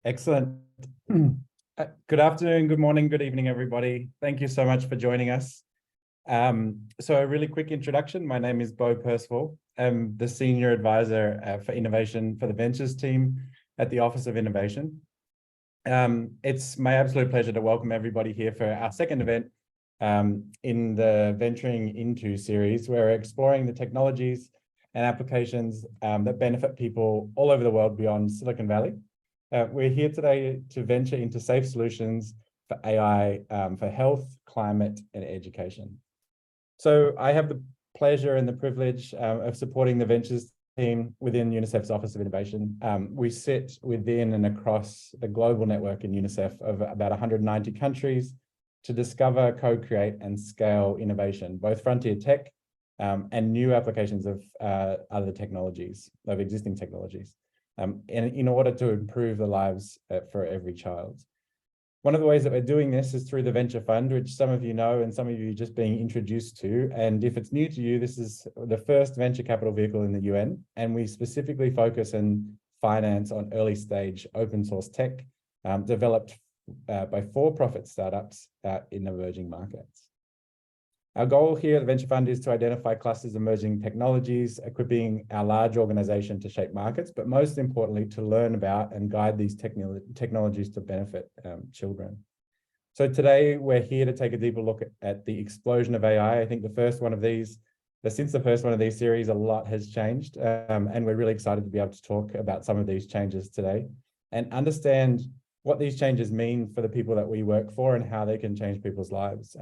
Excellent. Good afternoon, good morning, good evening, everybody. Thank you so much for joining us. So a really quick introduction. My name is Percival. I'm the Senior Advisor for Innovation for the Ventures team at the Office of Innovation. It's my absolute pleasure to welcome everybody here for our second event in the Venturing Into series, where we're exploring the technologies and applications that benefit people all over the world beyond Silicon Valley. We're here today to venture into safe solutions for AI, for health, climate, and education. So I have the pleasure and the privilege of supporting the Ventures team within UNICEF's Office of Innovation. We sit within and across the global network in UNICEF of about 190 countries to discover, co-create, and scale innovation, both frontier tech and new applications of other technologies, of existing technologies. In order to improve the lives for every child. One of the ways that we're doing this is through the Venture Fund, which some of you know and some of you are just being introduced to. And if it's new to you, this is the first venture capital vehicle in the UN, and we specifically focus and finance on early stage open source tech developed by for-profit startups in emerging markets. Our goal here at the Venture Fund is to identify clusters of emerging technologies, equipping our large organization to shape markets, but most importantly, to learn about and guide these technologies to benefit children. So today, we're here to take a deeper look at the explosion of AI. I think since the first one of these series, a lot has changed, and we're really excited to be able to talk about some of these changes today and understand what these changes mean for the people that we work for and how they can change people's lives.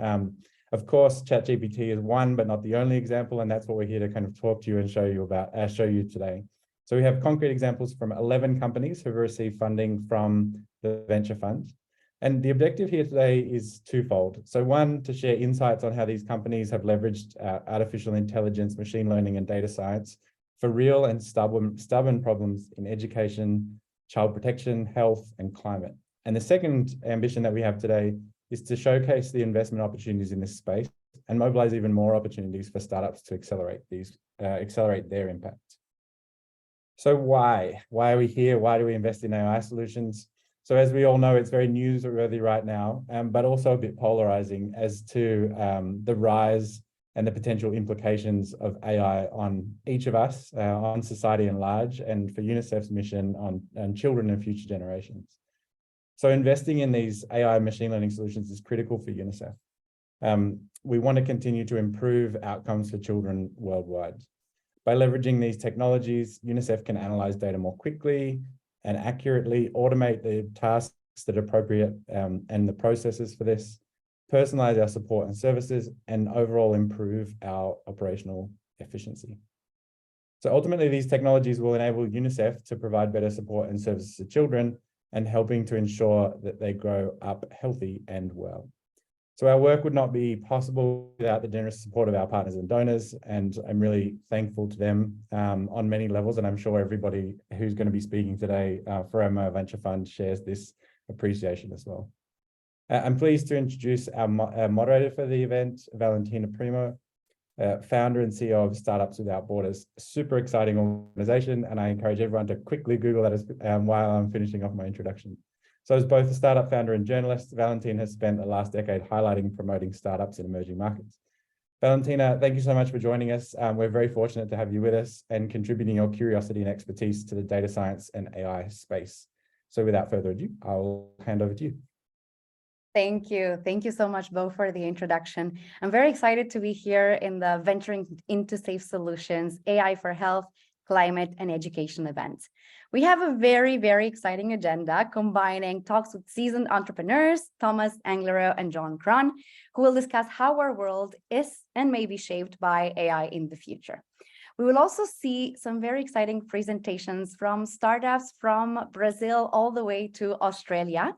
Of course, ChatGPT is one, but not the only example, and that's what we're here to kind of talk to you and show you today. So we have concrete examples from 11 companies who have received funding from the Venture Fund. And the objective here today is twofold. So one, to share insights on how these companies have leveraged artificial intelligence, machine learning, and data science for real and stubborn problems in education, child protection, health, and climate. And the second ambition that we have today is to showcase the investment opportunities in this space and mobilize even more opportunities for startups to accelerate their impact. So why are we here? Why do we invest in AI solutions? So as we all know, it's very newsworthy right now, but also a bit polarizing as to the rise and the potential implications of AI on each of us, on society at large, and for UNICEF's mission on children and future generations. So investing in these AI machine learning solutions is critical for UNICEF. We want to continue to improve outcomes for children worldwide. By leveraging these technologies, UNICEF can analyze data more quickly and accurately, automate the tasks that are appropriate and the processes for this, personalize our support and services, and overall improve our operational efficiency. So ultimately, these technologies will enable UNICEF to provide better support and services to children, and helping to ensure that they grow up healthy and well. So our work would not be possible without the generous support of our partners and donors, and I'm really thankful to them on many levels, and I'm sure everybody who's going to be speaking today from our Venture Fund shares this appreciation as well. I'm pleased to introduce our moderator for the event, Valentina Primo, founder and CEO of Startups Without Borders. Super exciting organization, and I encourage everyone to quickly Google that while I'm finishing off my introduction. So as both a startup founder and journalist, Valentina has spent the last decade highlighting and promoting startups in emerging markets. Valentina, thank you so much for joining us. We're very fortunate to have you with us and contributing your curiosity and expertise to the data science and AI space. So without further ado, I'll hand over to you. Thank you. Thank you so much, Bo, for the introduction. I'm very excited to be here in the Venturing Into Safe Solutions, AI for Health, Climate, and Education event. We have a very, very exciting agenda combining talks with seasoned entrepreneurs, Thomas, Anglero, and Jon Krohn, who will discuss how our world is and may be shaped by AI in the future. We will also see some very exciting presentations from startups from Brazil all the way to Australia.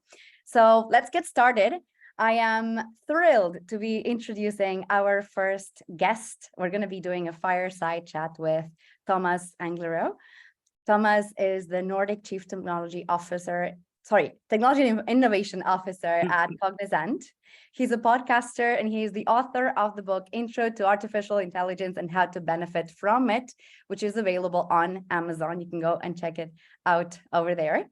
So let's get started. I am thrilled to be introducing our first guest. We're going to be doing a fireside chat with Thomas Anglero. Thomas is the Nordic Chief Technology Innovation Officer at Cognizant. He's a podcaster and he is the author of the book Intro to Artificial Intelligence and How to Benefit from It, which is available on Amazon. You can go and check it out over there.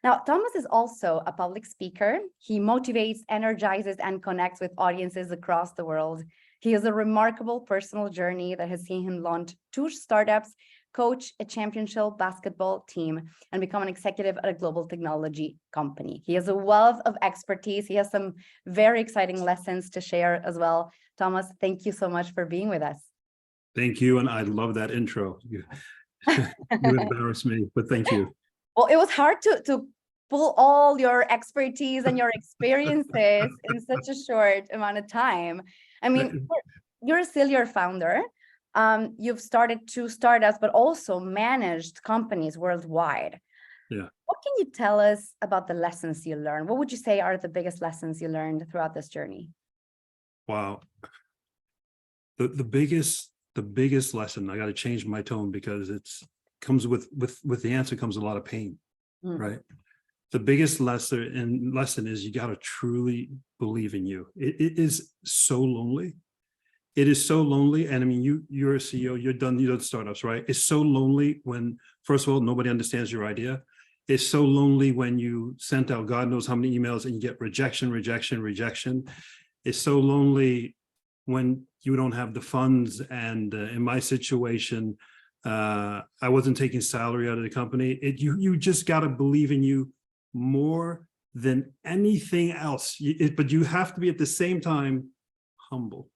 Now, Thomas is also a public speaker. He motivates, energizes, and connects with audiences across the world. He has a remarkable personal journey that has seen him launch 2 startups, coach a championship basketball team, and become an executive at a global technology company. He has a wealth of expertise. He has some very exciting lessons to share as well. Thomas, thank you so much for being with us. Thank you, and I love that intro. You embarrass me, but thank you. Well, it was hard to pull all your expertise and your experiences in such a short amount of time. I mean, you're still your founder. You've started 2 startups, but also managed companies worldwide. Yeah. What can you tell us about the lessons you learned? What would you say are the biggest lessons you learned throughout this journey? Wow. The biggest lesson, I got to change my tone because it's comes with the answer comes a lot of pain, right? The biggest lesson is you got to truly believe in you. It is so lonely. It is so lonely. And I mean, you're a CEO, you're done startups, right? It's so lonely when, first of all, nobody understands your idea. It's so lonely when you sent out God knows how many emails and you get rejection. It's so lonely when you don't have the funds. And in my situation, I wasn't taking salary out of the company. You just got to believe in you more than anything else. But you have to be at the same time humble.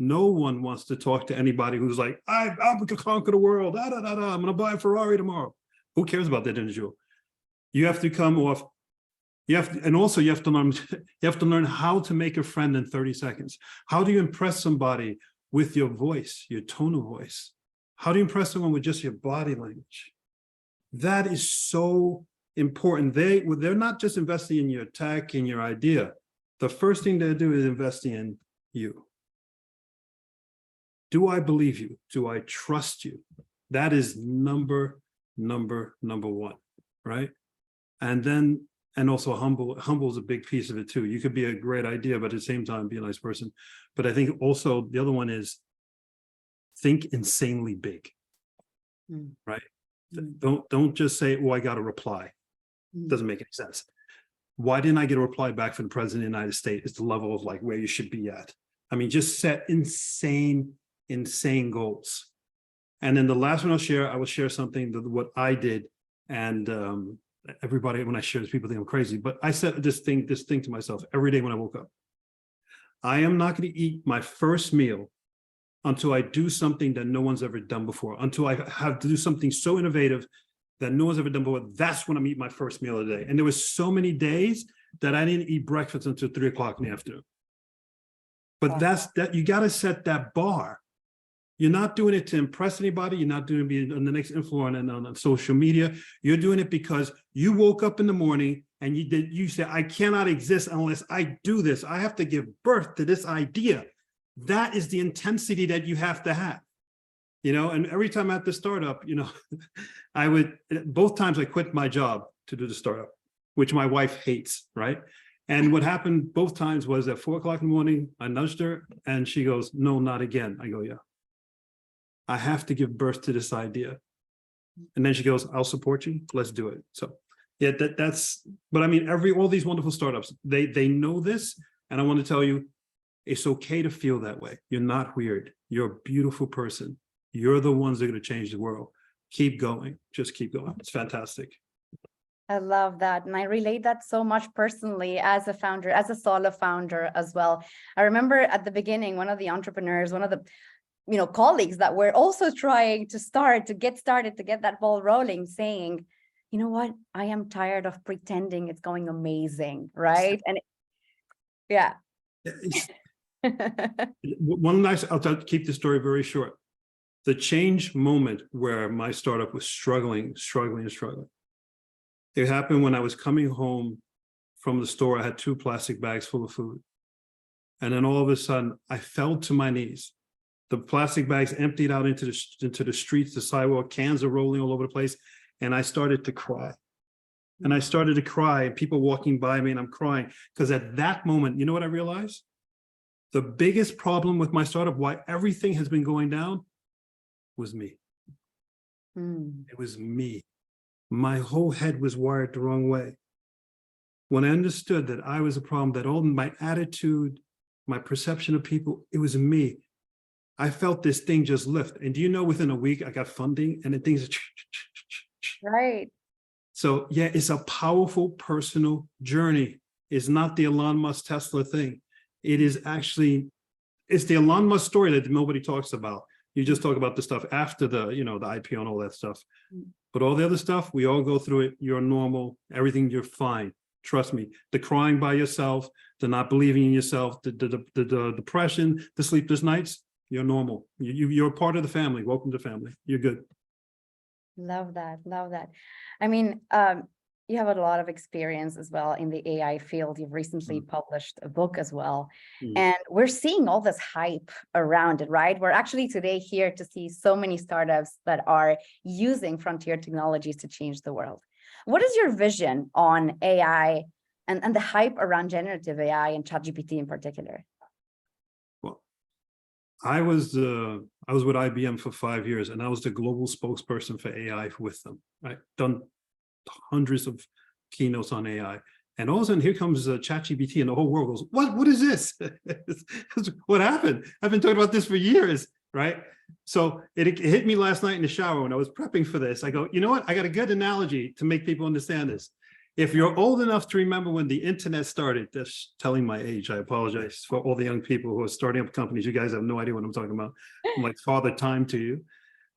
No one wants to talk to anybody who's like, I'm going to conquer the world. I'm going to buy a Ferrari tomorrow. Who cares about that individual? You have to come off. And also you have to learn how to make a friend in 30 seconds. How do you impress somebody with your voice, your tone of voice? How do you impress someone with just your body language? That is so important. They're not just investing in your tech and your idea. The first thing they do is investing in you. Do I believe you? Do I trust you? That is number one, right? And also humble is a big piece of it too. You could be a great idea, but at the same time, be a nice person. But I think also the other one is think insanely big, right? Don't just say, oh, I got a reply. Doesn't make any sense. Why didn't I get a reply back from the president of the United States? It's the level of like where you should be at. I mean, just set insane goals. And then the last one I will share something that what I did. And everybody, when I share this, people think I'm crazy, but I set this thing to myself every day when I woke up. I am not going to eat my first meal until I do something that no one's ever done before, until I have to do something so innovative that no one's ever done before. That's when I'm eating my first meal of the day. And there was so many days that I didn't eat breakfast until 3 o'clock in the afternoon. But that you got to set that bar. You're not doing it to impress anybody. You're not doing it on the next influencer on social media. You're doing it because you woke up in the morning and you said, I cannot exist unless I do this. I have to give birth to this idea. That is the intensity that you have to have. And every time I had to startup, both times I quit my job to do the startup, which my wife hates, right? And what happened both times was at 4 o'clock in the morning, I nudged her and she goes, no, not again. I go, yeah. I have to give birth to this idea. And then she goes, I'll support you. Let's do it. So yeah, but I mean, all these wonderful startups, they know this. And I want to tell you, it's okay to feel that way. You're not weird. You're a beautiful person. You're the ones that are going to change the world. Keep going. Just keep going. It's fantastic. I love that. And I relate that so much personally as a founder, as a solo founder as well. I remember at the beginning, one of the entrepreneurs, one of the colleagues that were also trying to get started, to get that ball rolling, saying, you know what, I am tired of pretending it's going amazing, right? And yeah. I'll keep the story very short. The change moment where my startup was struggling. It happened when I was coming home from the store. I had 2 plastic bags full of food. And then all of a sudden I fell to my knees. The plastic bags emptied out into the streets, the sidewalk, cans are rolling all over the place. And I started to cry. And people walking by me and I'm crying. Because at that moment, you know what I realized? The biggest problem with my startup, why everything has been going down, was me. It was me. my whole head was wired the wrong way. When I understood that I was a problem, that all my attitude, my perception of people, it was me. I felt this thing just lift. And do you know, within a week, I got funding and the things. Right. So yeah, it's a powerful personal journey. It's not the Elon Musk Tesla thing. It is actually, it's the Elon Musk story that nobody talks about. You just talk about the stuff after the, you know, the IPO and all that stuff. But all the other stuff, we all go through it. You're normal, everything, you're fine. Trust me, the crying by yourself, the not believing in yourself, the depression, the sleepless nights, you're normal. You're part of the family. Welcome to the family. You're good. Love that. Love that. I mean, you have a lot of experience as well in the AI field. You've recently published a book as well. And we're seeing all this hype around it, right? We're actually today here to see so many startups that are using frontier technologies to change the world. What is your vision on AI and the hype around generative AI and ChatGPT in particular? Well, I was with IBM for 5 years, and I was the global spokesperson for AI with them. I've done hundreds of keynotes on AI, and all of a sudden here comes ChatGPT, and the whole world goes, "What is this? What happened? I've been talking about this for years." Right? So it hit me last night in the shower when I was prepping for this. I go, you know what? I got a good analogy to make people understand this. If you're old enough to remember when the internet started, that's telling my age. I apologize for all the young people who are starting up companies. You guys have no idea what I'm talking about. I'm like Father Time to you.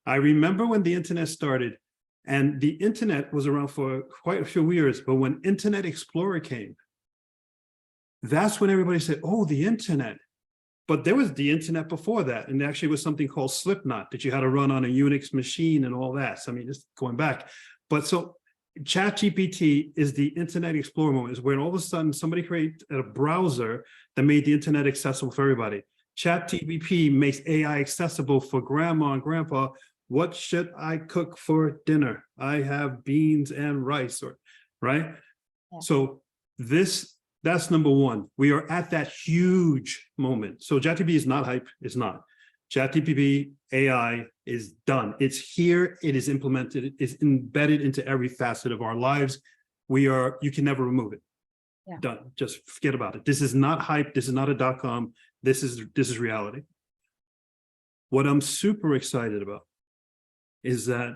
I remember when the internet started, and the internet was around for quite a few years, but when Internet Explorer came, that's when everybody said, oh, the internet. But there was the internet before that, and actually was something called Slipknot that you had to run on a Unix machine and all that. So I mean, just going back. But so ChatGPT is the Internet Explorer moment, is when all of a sudden somebody created a browser that made the internet accessible for everybody. ChatGPT makes AI accessible for grandma and grandpa. What should I cook for dinner? I have beans and rice, or right? Yeah. So that's number one. We are at that huge moment. So ChatGPT is not hype. It's not. ChatGPT AI is done. It's here. It is implemented. It's embedded into every facet of our lives. You can never remove it. Yeah. Done. Just forget about it. This is not hype. This is not a .com. This is reality. What I'm super excited about is that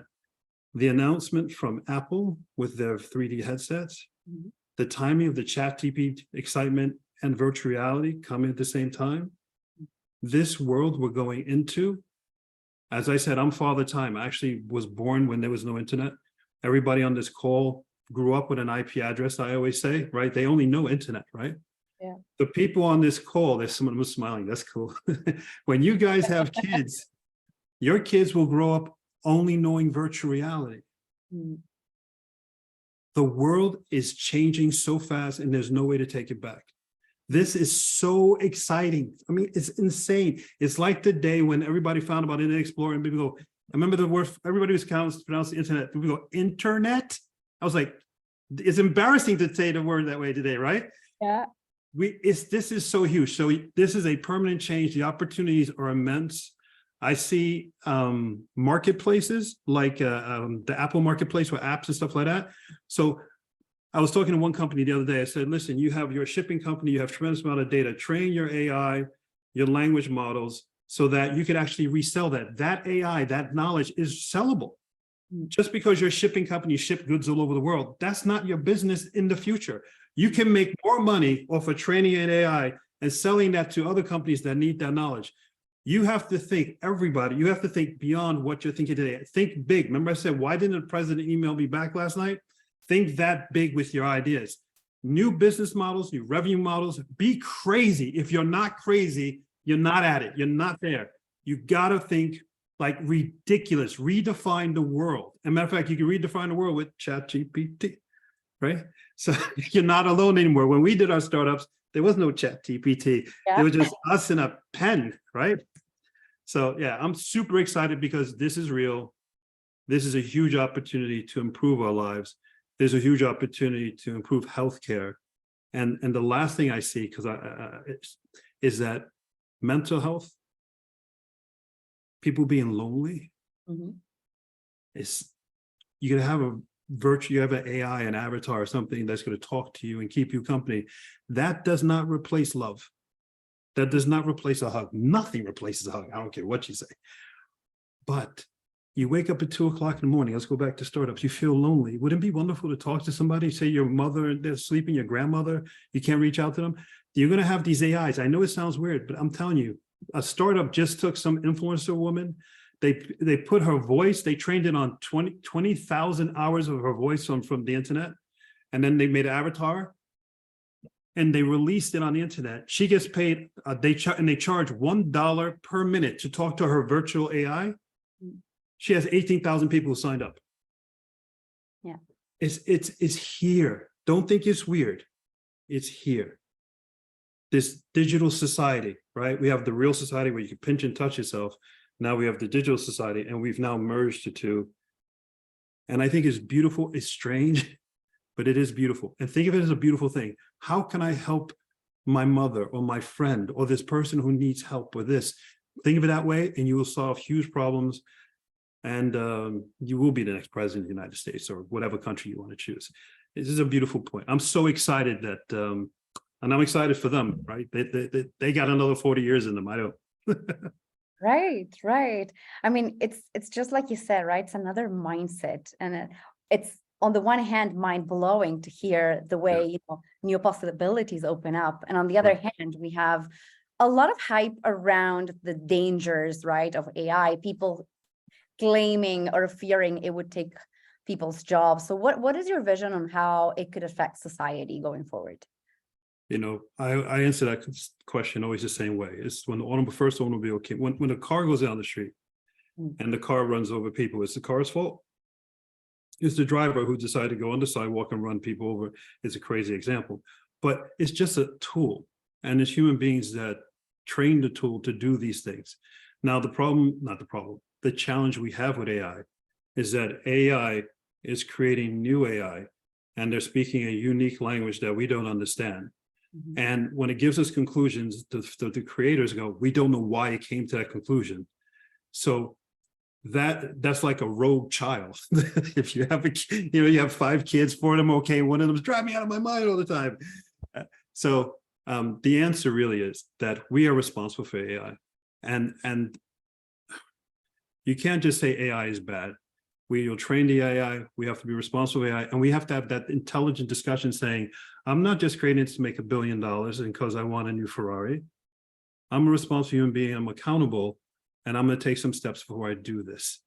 the announcement from Apple with their 3D headsets, the timing of the ChatGPT excitement and virtual reality coming at the same time, this world we're going into, as I said, I'm Father Time. I actually was born when there was no internet. Everybody on this call grew up with an IP address, I always say, right? They only know internet, right? Yeah. The people on this call, there's someone who's smiling, that's cool. When you guys have kids, your kids will grow up only knowing virtual reality. The world is changing so fast, and there's no way to take it back. This is so exciting. I mean, it's insane. It's like the day when everybody found about Internet Explorer, and people go, I remember the word, everybody was pronouncing the internet. People go, internet? I was like, it's embarrassing to say the word that way today, right? Yeah. This is so huge. So this is a permanent change. The opportunities are immense. I see marketplaces like the Apple marketplace with apps and stuff like that. So I was talking to one company the other day. I said, listen, you have your shipping company, you have a tremendous amount of data, train your AI, your language models, so that you could actually resell that. That AI, that knowledge is sellable. Just because your shipping company ship goods all over the world, that's not your business in the future. You can make more money off of training an AI and selling that to other companies that need that knowledge. You have to think, everybody, you have to think beyond what you're thinking today. Think big. Remember I said, why didn't the president email me back last night? Think that big with your ideas. New business models, new revenue models, be crazy. If you're not crazy, you're not at it. You're not there. You gotta think like ridiculous, redefine the world. As a matter of fact, you can redefine the world with ChatGPT, right? So you're not alone anymore. When we did our startups, there was no ChatGPT. Yeah. It was just us and a pen, right? So yeah, I'm super excited because this is real. This is a huge opportunity to improve our lives. There's a huge opportunity to improve healthcare. And the last thing I see, because is that mental health, people being lonely, is you can have you have an AI, an avatar or something that's going to talk to you and keep you company. That does not replace love. That does not replace a hug. Nothing replaces a hug. I don't care what you say. But you wake up at 2 o'clock in the morning. Let's go back to startups. You feel lonely. Wouldn't it be wonderful to talk to somebody? Say your mother, they're sleeping, your grandmother, you can't reach out to them. You're going to have these AIs. I know it sounds weird, but I'm telling you, a startup just took some influencer woman. They put her voice, they trained it on 20,000 hours of her voice from the internet. And then they made an avatar and they released it on the internet. She gets paid, they charge $1 per minute to talk to her virtual AI. She has 18,000 people who signed up. Yeah. It's here. Don't think it's weird. It's here. This digital society, right? We have the real society where you can pinch and touch yourself. Now we have the digital society, and we've now merged the two. And I think it's beautiful. It's strange, but it is beautiful. And think of it as a beautiful thing. How can I help my mother or my friend or this person who needs help with this? Think of it that way, and you will solve huge problems. And you will be the next president of the United States or whatever country you want to choose. This is a beautiful point. I'm so excited that, and I'm excited for them, right? They got another 40 years in them. I don't. Right. I mean, it's just like you said, right? It's another mindset, and it's on the one hand mind-blowing to hear the way new possibilities open up, and on the other hand, we have a lot of hype around the dangers, right, of AI. People claiming or fearing it would take people's jobs. So what is your vision on how it could affect society going forward? You know, I answer that question always the same way. It's when the first automobile came, when a car goes down the street and the car runs over people, it's the car's fault. It's the driver who decided to go on the sidewalk and run people over. It's a crazy example, but it's just a tool. And it's human beings that train the tool to do these things. Now, the challenge we have with AI is that AI is creating new AI, and they're speaking a unique language that we don't understand. And when it gives us conclusions, the creators go, we don't know why it came to that conclusion. So that's like a rogue child. If you have you have 5 kids, 4 of them okay, one of them is driving me out of my mind all the time. So the answer really is that we are responsible for AI, and you can't just say AI is bad. We'll train the AI, we have to be responsible for AI, and we have to have that intelligent discussion saying, I'm not just creating it to make $1 billion and because I want a new Ferrari. I'm a responsible human being, I'm accountable, and I'm going to take some steps before I do this.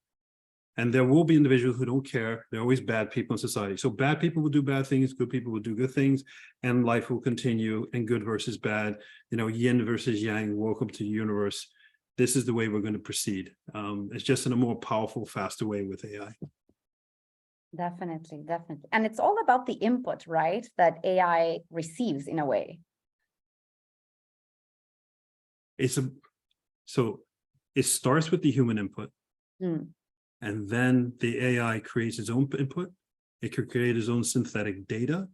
And there will be individuals who don't care. There are always bad people in society. So bad people will do bad things, good people will do good things, and life will continue, and good versus bad, yin versus yang, welcome to the universe. This is the way we're going to proceed. It's just in a more powerful, faster way with AI. Definitely. And it's all about the input, right, that AI receives in a way. So it starts with the human input, and then the AI creates its own input. It could create its own synthetic data.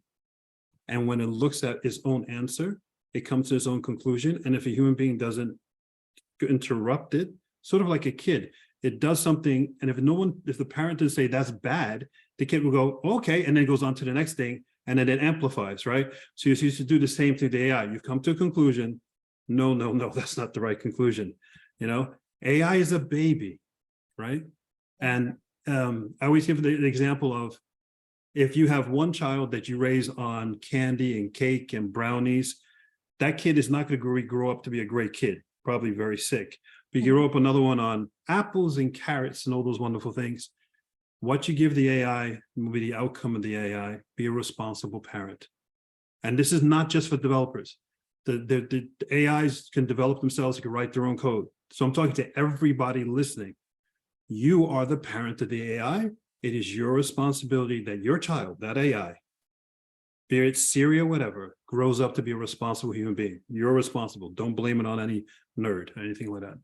And when it looks at its own answer, it comes to its own conclusion. And if a human being doesn't interrupt it, sort of like a kid, it does something, and if the parent doesn't say that's bad, the kid will go okay, and then goes on to the next thing, and then it amplifies, right? So you used to do the same thing to AI. You've come to a conclusion. No, that's not the right conclusion. AI is a baby, right? And I always give the example of, if you have one child that you raise on candy and cake and brownies, that kid is not going to grow up to be a great kid, probably very sick. But you grow up another one on apples and carrots and all those wonderful things. What you give the AI will be the outcome of the AI. Be a responsible parent. And this is not just for developers. The AIs can develop themselves, they can write their own code. So I'm talking to everybody listening. You are the parent of the AI. It is your responsibility that your child, that AI, be it Siri or whatever, grows up to be a responsible human being. You're responsible. Don't blame it on any nerd or anything like that.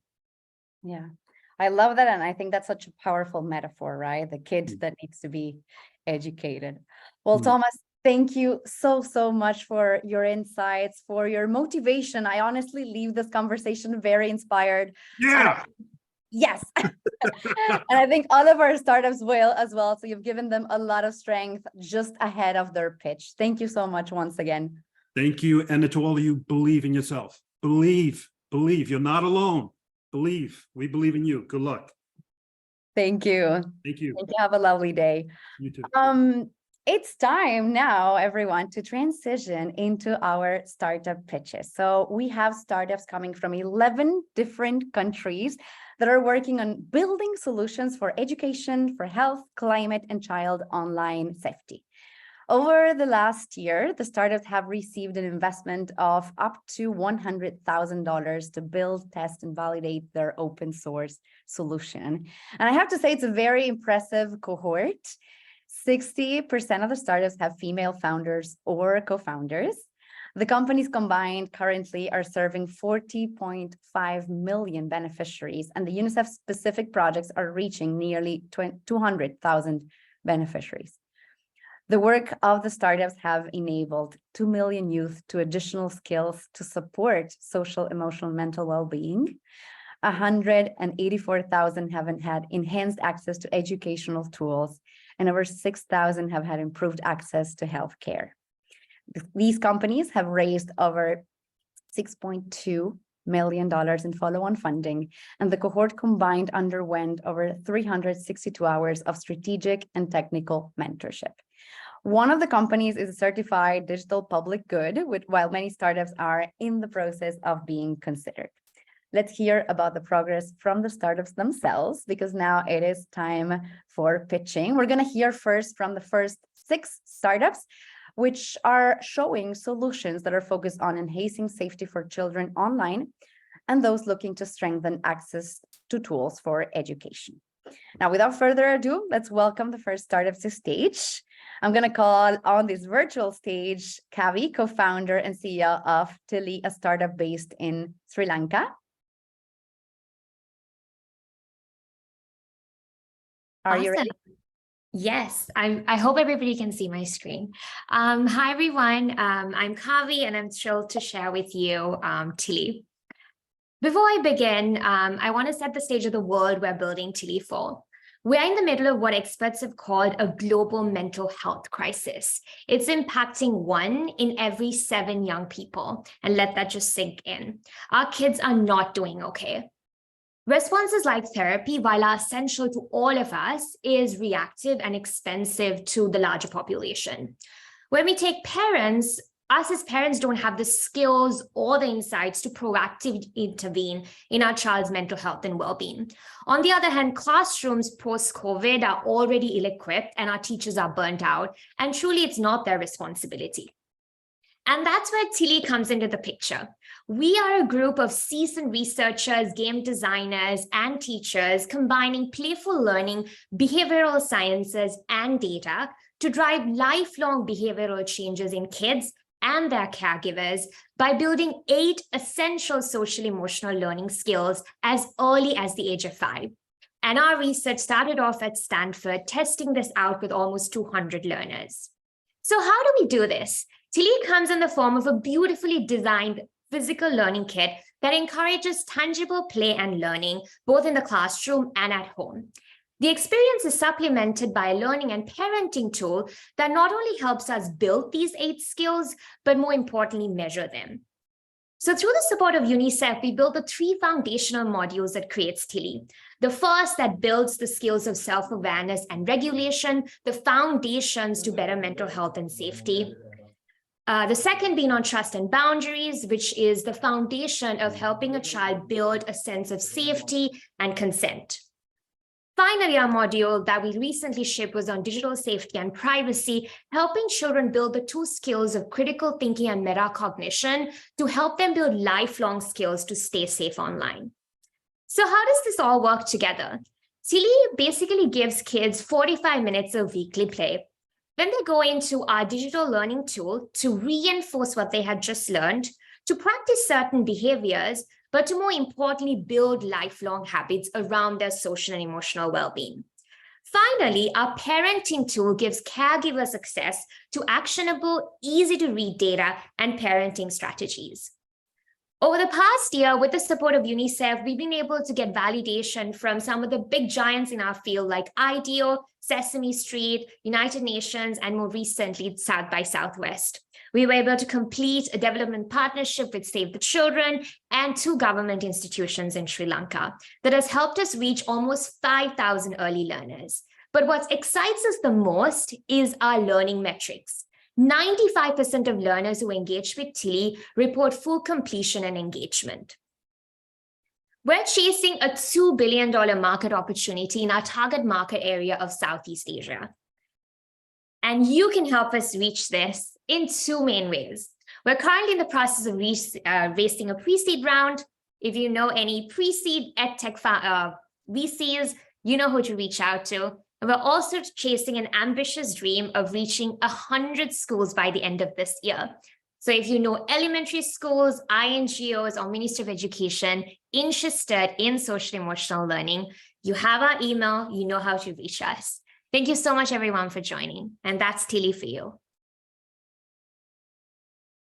Yeah, I love that. And I think that's such a powerful metaphor, right? The kid that needs to be educated. Well, Thomas, thank you so much for your insights, for your motivation. I honestly leave this conversation very inspired. Yeah. Yes. And I think all of our startups will as well. So you've given them a lot of strength just ahead of their pitch. Thank you so much once again. Thank you. And to all of you, believe in yourself. Believe. You're not alone. Believe. We believe in you. Good luck. Thank you. Thank you. Thank you. Have a lovely day. You too. It's time now, everyone, to transition into our startup pitches. So we have startups coming from 11 different countries that are working on building solutions for education, for health, climate, and child online safety. Over the last year, the startups have received an investment of up to $100,000 to build, test, and validate their open source solution. And I have to say, it's a very impressive cohort. 60% of the startups have female founders or co-founders. The companies combined currently are serving 40.5 million beneficiaries, and the UNICEF specific projects are reaching nearly 200,000 beneficiaries. The work of the startups have enabled 2 million youth to additional skills to support social, emotional, mental well-being. 184,000 haven't had enhanced access to educational tools, and over 6,000 have had improved access to healthcare. These companies have raised over $6.2 million in follow-on funding, and the cohort combined underwent over 362 hours of strategic and technical mentorship. One of the companies is a certified digital public good, while many startups are in the process of being considered. Let's hear about the progress from the startups themselves, because now it is time for pitching. We're going to hear first from the first 6 startups, which are showing solutions that are focused on enhancing safety for children online and those looking to strengthen access to tools for education. Now, without further ado, let's welcome the first startup to stage. I'm going to call on this virtual stage Kavi, co-founder and CEO of Tilli, a startup based in Sri Lanka. Are you ready? Yes, I hope everybody can see my screen. Hi, everyone. I'm Kavi, and I'm thrilled to share with you Tilli. Before I begin, I want to set the stage of the world we're building Tilli for. We're in the middle of what experts have called a global mental health crisis. It's impacting 1 in every 7 young people, and let that just sink in. Our kids are not doing okay. Responses like therapy, while are essential to all of us, is reactive and expensive to the larger population. When we take parents, us as parents don't have the skills or the insights to proactively intervene in our child's mental health and well-being. On the other hand, classrooms post-COVID are already ill-equipped and our teachers are burnt out, and truly it's not their responsibility. And that's where Tilli comes into the picture. We are a group of seasoned researchers, game designers, and teachers combining playful learning, behavioral sciences, and data to drive lifelong behavioral changes in kids and their caregivers by building 8 essential social emotional learning skills as early as the age of 5. And our research started off at Stanford, testing this out with almost 200 learners. So how do we do this? Tilli comes in the form of a beautifully designed physical learning kit that encourages tangible play and learning, both in the classroom and at home. The experience is supplemented by a learning and parenting tool that not only helps us build these 8 skills, but more importantly, measure them. So through the support of UNICEF, we built the 3 foundational modules that creates Tilli. The first that builds the skills of self-awareness and regulation, the foundations to better mental health and safety. The second being on trust and boundaries, which is the foundation of helping a child build a sense of safety and consent. Finally, our module that we recently shipped was on digital safety and privacy, helping children build the 2 skills of critical thinking and metacognition to help them build lifelong skills to stay safe online. So how does this all work together? Tilli basically gives kids 45 minutes of weekly play. Then they go into our digital learning tool to reinforce what they had just learned, to practice certain behaviors, but to more importantly, build lifelong habits around their social and emotional well-being. Finally, our parenting tool gives caregivers access to actionable, easy-to-read data and parenting strategies. Over the past year, with the support of UNICEF, we've been able to get validation from some of the big giants in our field like IDEO, Sesame Street, United Nations, and more recently, South by Southwest. We were able to complete a development partnership with Save the Children and 2 government institutions in Sri Lanka that has helped us reach almost 5,000 early learners. But what excites us the most is our learning metrics. 95% of learners who engage with Tilli report full completion and engagement. We're chasing a $2 billion market opportunity in our target market area of Southeast Asia. And you can help us reach this in 2 main ways. We're currently in the process of raising a pre-seed round. If you know any pre-seed edtech VCs, you know who to reach out to. And we're also chasing an ambitious dream of reaching 100 schools by the end of this year. So if you know elementary schools, INGOs, or Ministry of Education interested in social emotional learning, you have our email, you know how to reach us. Thank you so much, everyone, for joining. And that's Tilli for you.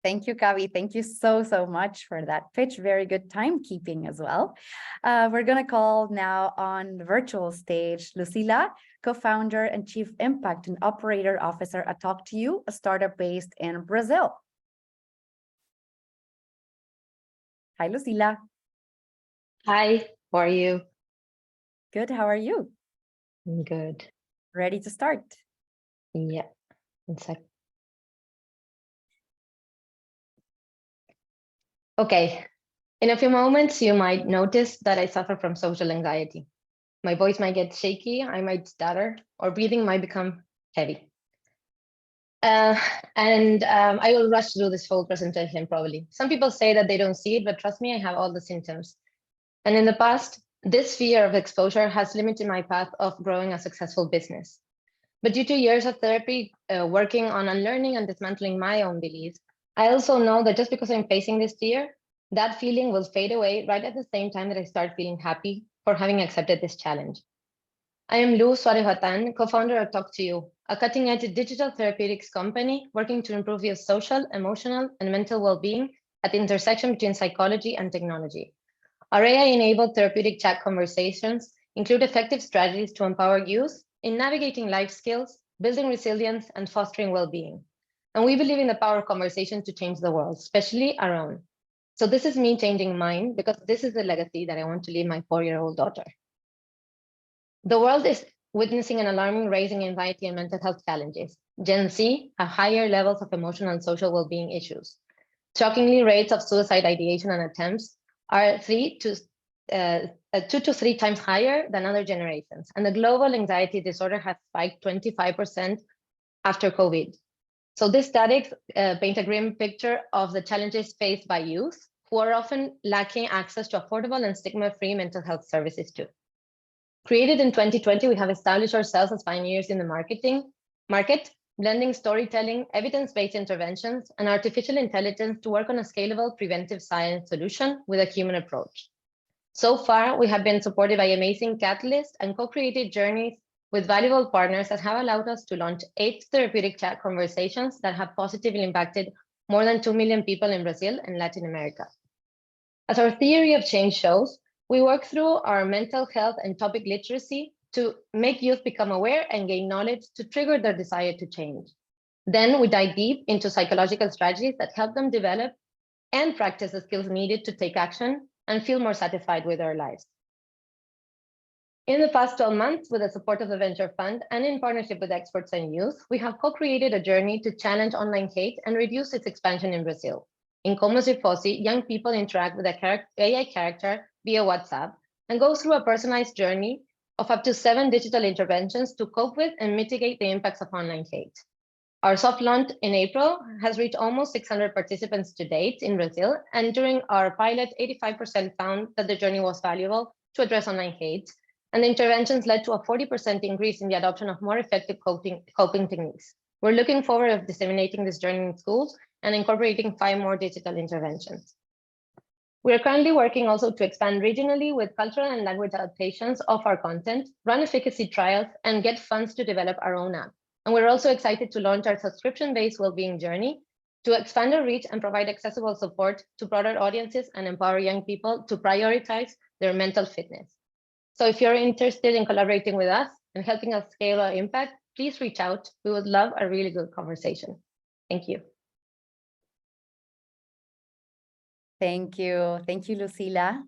Thank you, Kavi. Thank you so much for that pitch. Very good timekeeping as well. We're going to call now on the virtual stage, Lucila, co-founder and Chief Impact and Operator Officer at Talk to You, a startup based in Brazil. Hi, Lucila. Hi, how are you? Good, how are you? I'm good. Ready to start? Yeah, 1 sec. Okay, in a few moments, you might notice that I suffer from social anxiety. My voice might get shaky, I might stutter, or breathing might become heavy. I will rush through this whole presentation probably. Some people say that they don't see it, but trust me, I have all the symptoms. And in the past, this fear of exposure has limited my path of growing a successful business. But due to years of therapy, working on unlearning and dismantling my own beliefs, I also know that just because I'm facing this fear, that feeling will fade away right at the same time that I start feeling happy for having accepted this challenge. I am Suarez, Battan, co-founder of Talk to You, a cutting-edge digital therapeutics company working to improve your social, emotional, and mental well-being at the intersection between psychology and technology. Our AI-enabled therapeutic chat conversations include effective strategies to empower youth in navigating life skills, building resilience, and fostering well-being. And we believe in the power of conversation to change the world, especially our own. So this is me changing mine because this is the legacy that I want to leave my 4-year-old daughter. The world is witnessing an alarming rise in anxiety and mental health challenges. Gen Z have higher levels of emotional and social well-being issues. Shockingly, rates of suicide ideation and attempts are 2 to 3 times higher than other generations. And the global anxiety disorder has spiked 25% after COVID. So these statistics paint a grim picture of the challenges faced by youth who are often lacking access to affordable and stigma-free mental health services too. Created in 2020, we have established ourselves as pioneers in the market, blending storytelling, evidence-based interventions, and artificial intelligence to work on a scalable preventive science solution with a human approach. So far, we have been supported by amazing catalysts and co-created journeys with valuable partners that have allowed us to launch 8 therapeutic chat conversations that have positively impacted more than 2 million people in Brazil and Latin America. As our theory of change shows, we work through our mental health and topic literacy to make youth become aware and gain knowledge to trigger their desire to change. Then we dive deep into psychological strategies that help them develop and practice the skills needed to take action and feel more satisfied with their lives. In the past 12 months, with the support of the Venture Fund and in partnership with experts and youth, we have co-created a journey to challenge online hate and reduce its expansion in Brazil. In Como Se Fosse, young people interact with a AI character via WhatsApp and go through a personalized journey of up to 7 digital interventions to cope with and mitigate the impacts of online hate. Our soft launch in April has reached almost 600 participants to date in Brazil, and during our pilot, 85% found that the journey was valuable to address online hate, and the interventions led to a 40% increase in the adoption of more effective coping techniques. We're looking forward to disseminating this journey in schools and incorporating 5 more digital interventions. We are currently working also to expand regionally with cultural and language adaptations of our content, run efficacy trials, and get funds to develop our own app. And we're also excited to launch our subscription-based well-being journey to expand our reach and provide accessible support to broader audiences and empower young people to prioritize their mental fitness. So if you're interested in collaborating with us and helping us scale our impact, please reach out. We would love a really good conversation. Thank you. Thank you. Thank you, Lucila.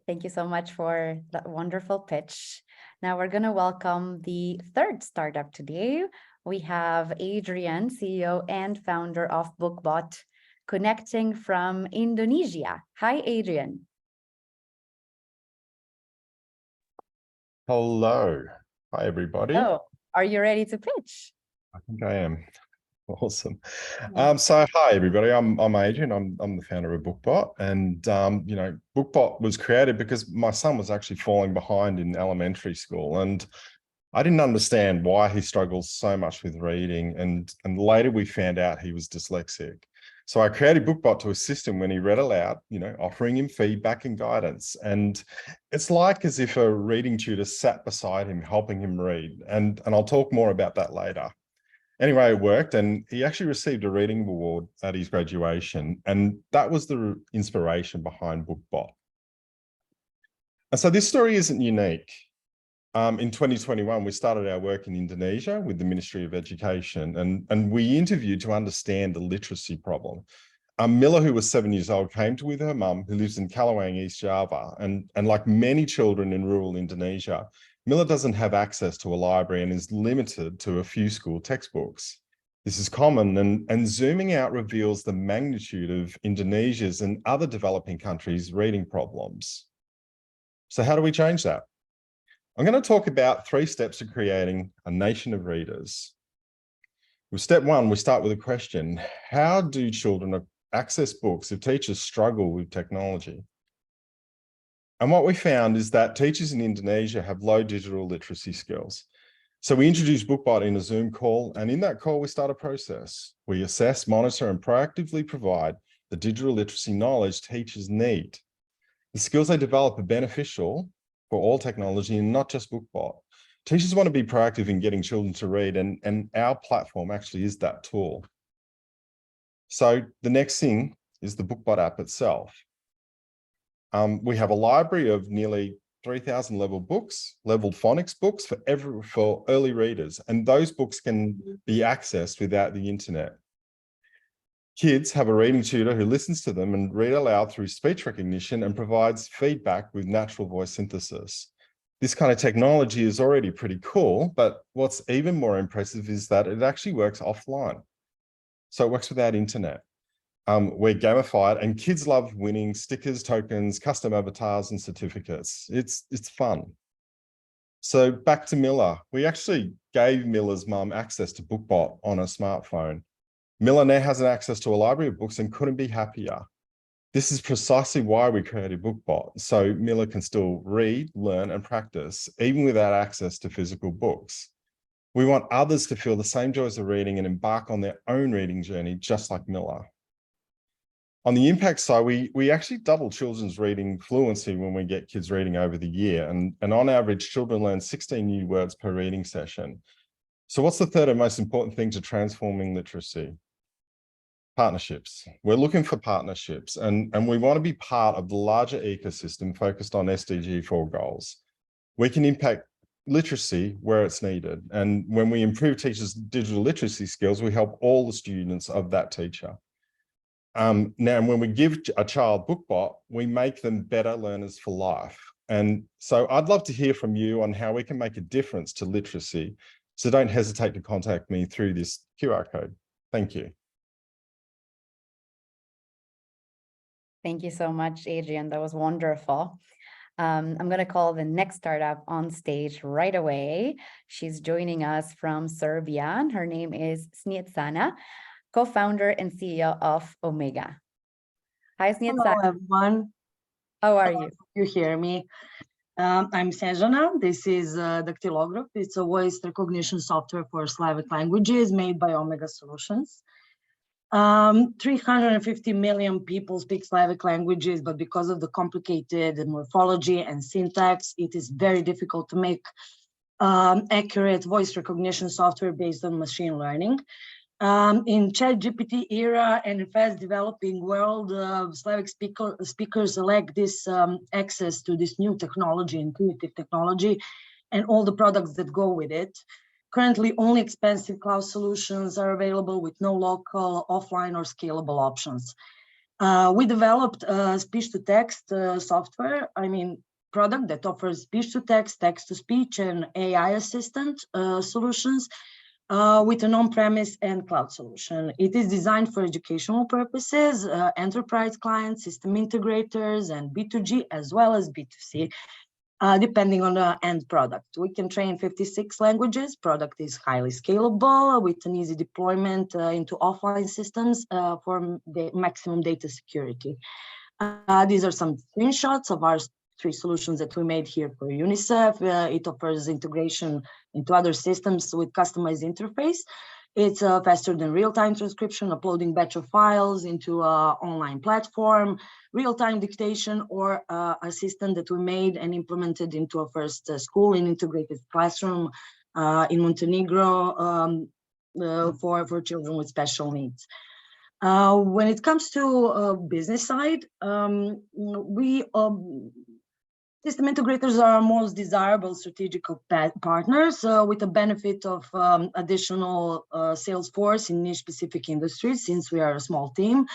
Thank you so much for that wonderful pitch. Now we're going to welcome the third startup today. We have Adrian, CEO and founder of Bookbot, connecting from Indonesia. Hi, Adrian. Hello. Hi, everybody. Oh, are you ready to pitch? I think I am. Awesome. Yeah. So hi, everybody. I'm Adrian. I'm the founder of Bookbot. And, you know, Bookbot was created because my son was actually falling behind in elementary school. And I didn't understand why he struggles so much with reading. And later we found out he was dyslexic. So I created Bookbot to assist him when he read aloud, you know, offering him feedback and guidance. And it's like as if a reading tutor sat beside him, helping him read. And I'll talk more about that later. Anyway, it worked, and he actually received a reading award at his graduation. And that was the inspiration behind Bookbot. And so this story isn't unique. In 2021, we started our work in Indonesia with the Ministry of Education, and we interviewed to understand the literacy problem. Milla, who was 7 years old, came with her mum, who lives in Kalawang, East Java, and like many children in rural Indonesia, Milla doesn't have access to a library and is limited to a few school textbooks. This is common, and zooming out reveals the magnitude of Indonesia's and other developing countries' reading problems. So how do we change that? I'm going to talk about 3 steps to creating a nation of readers. With step 1, we start with a question. How do children access books if teachers struggle with technology? And what we found is that teachers in Indonesia have low digital literacy skills. So we introduced Bookbot in a Zoom call, and in that call, we start a process. We assess, monitor, and proactively provide the digital literacy knowledge teachers need. The skills they develop are beneficial for all technology and not just Bookbot. Teachers want to be proactive in getting children to read, and our platform actually is that tool. So the next thing is the Bookbot app itself. We have a library of nearly 3,000 leveled phonics books for early readers, and those books can be accessed without the internet. Kids have a reading tutor who listens to them and read aloud through speech recognition and provides feedback with natural voice synthesis. This kind of technology is already pretty cool, but what's even more impressive is that it actually works offline. So it works without internet. We're gamified, and kids love winning stickers, tokens, custom avatars, and certificates. It's fun. So back to Milla. We actually gave Milla's mum access to Bookbot on a smartphone. Milla now has access to a library of books and couldn't be happier. This is precisely why we created Bookbot, so Milla can still read, learn, and practice, even without access to physical books. We want others to feel the same joys of reading and embark on their own reading journey, just like Milla. On the impact side, we actually double children's reading fluency when we get kids reading over the year. And on average, children learn 16 new words per reading session. So what's the third and most important thing to transforming literacy? Partnerships. We're looking for partnerships, and we want to be part of the larger ecosystem focused on SDG 4 goals. We can impact literacy where it's needed. And when we improve teachers' digital literacy skills, we help all the students of that teacher. Now, when we give a child Bookbot, we make them better learners for life. And so I'd love to hear from you on how we can make a difference to literacy. So don't hesitate to contact me through this QR code. Thank you. Thank you so much, Adrian. That was wonderful. I'm going to call the next startup on stage right away. She's joining us from Serbia. Her name is Snjecana, co-founder and CEO of Omega. Hi, Snjecana. Hello, everyone. How are you? You hear me? I'm Snjecana. This is Dactylograph. It's a voice recognition software for Slavic languages made by Omega Solutions. 350 million people speak Slavic languages, but because of the complicated morphology and syntax, it is very difficult to make accurate voice recognition software based on machine learning. In ChatGPT era and in fast developing world, Slavic speakers lack this access to this new technology, intuitive technology, and all the products that go with it. Currently, only expensive cloud solutions are available with no local, offline, or scalable options. We developed a speech-to-text software, product that offers speech-to-text, text-to-speech, and AI assistant solutions with an on-premise and cloud solution. It is designed for educational purposes, enterprise clients, system integrators, and B2G, as well as B2C. Depending on the end product. We can train 56 languages. Product is highly scalable with an easy deployment into offline systems for the maximum data security. These are some screenshots of our 3 solutions that we made here for UNICEF. It offers integration into other systems with customized interface. It's faster than real-time transcription, uploading batch of files into an online platform, real-time dictation, or assistant that we made and implemented into our first school in integrated classroom in Montenegro for children with special needs. When it comes to business side, system integrators are our most desirable strategic partners with the benefit of additional sales force in niche specific industries, since we are a small team.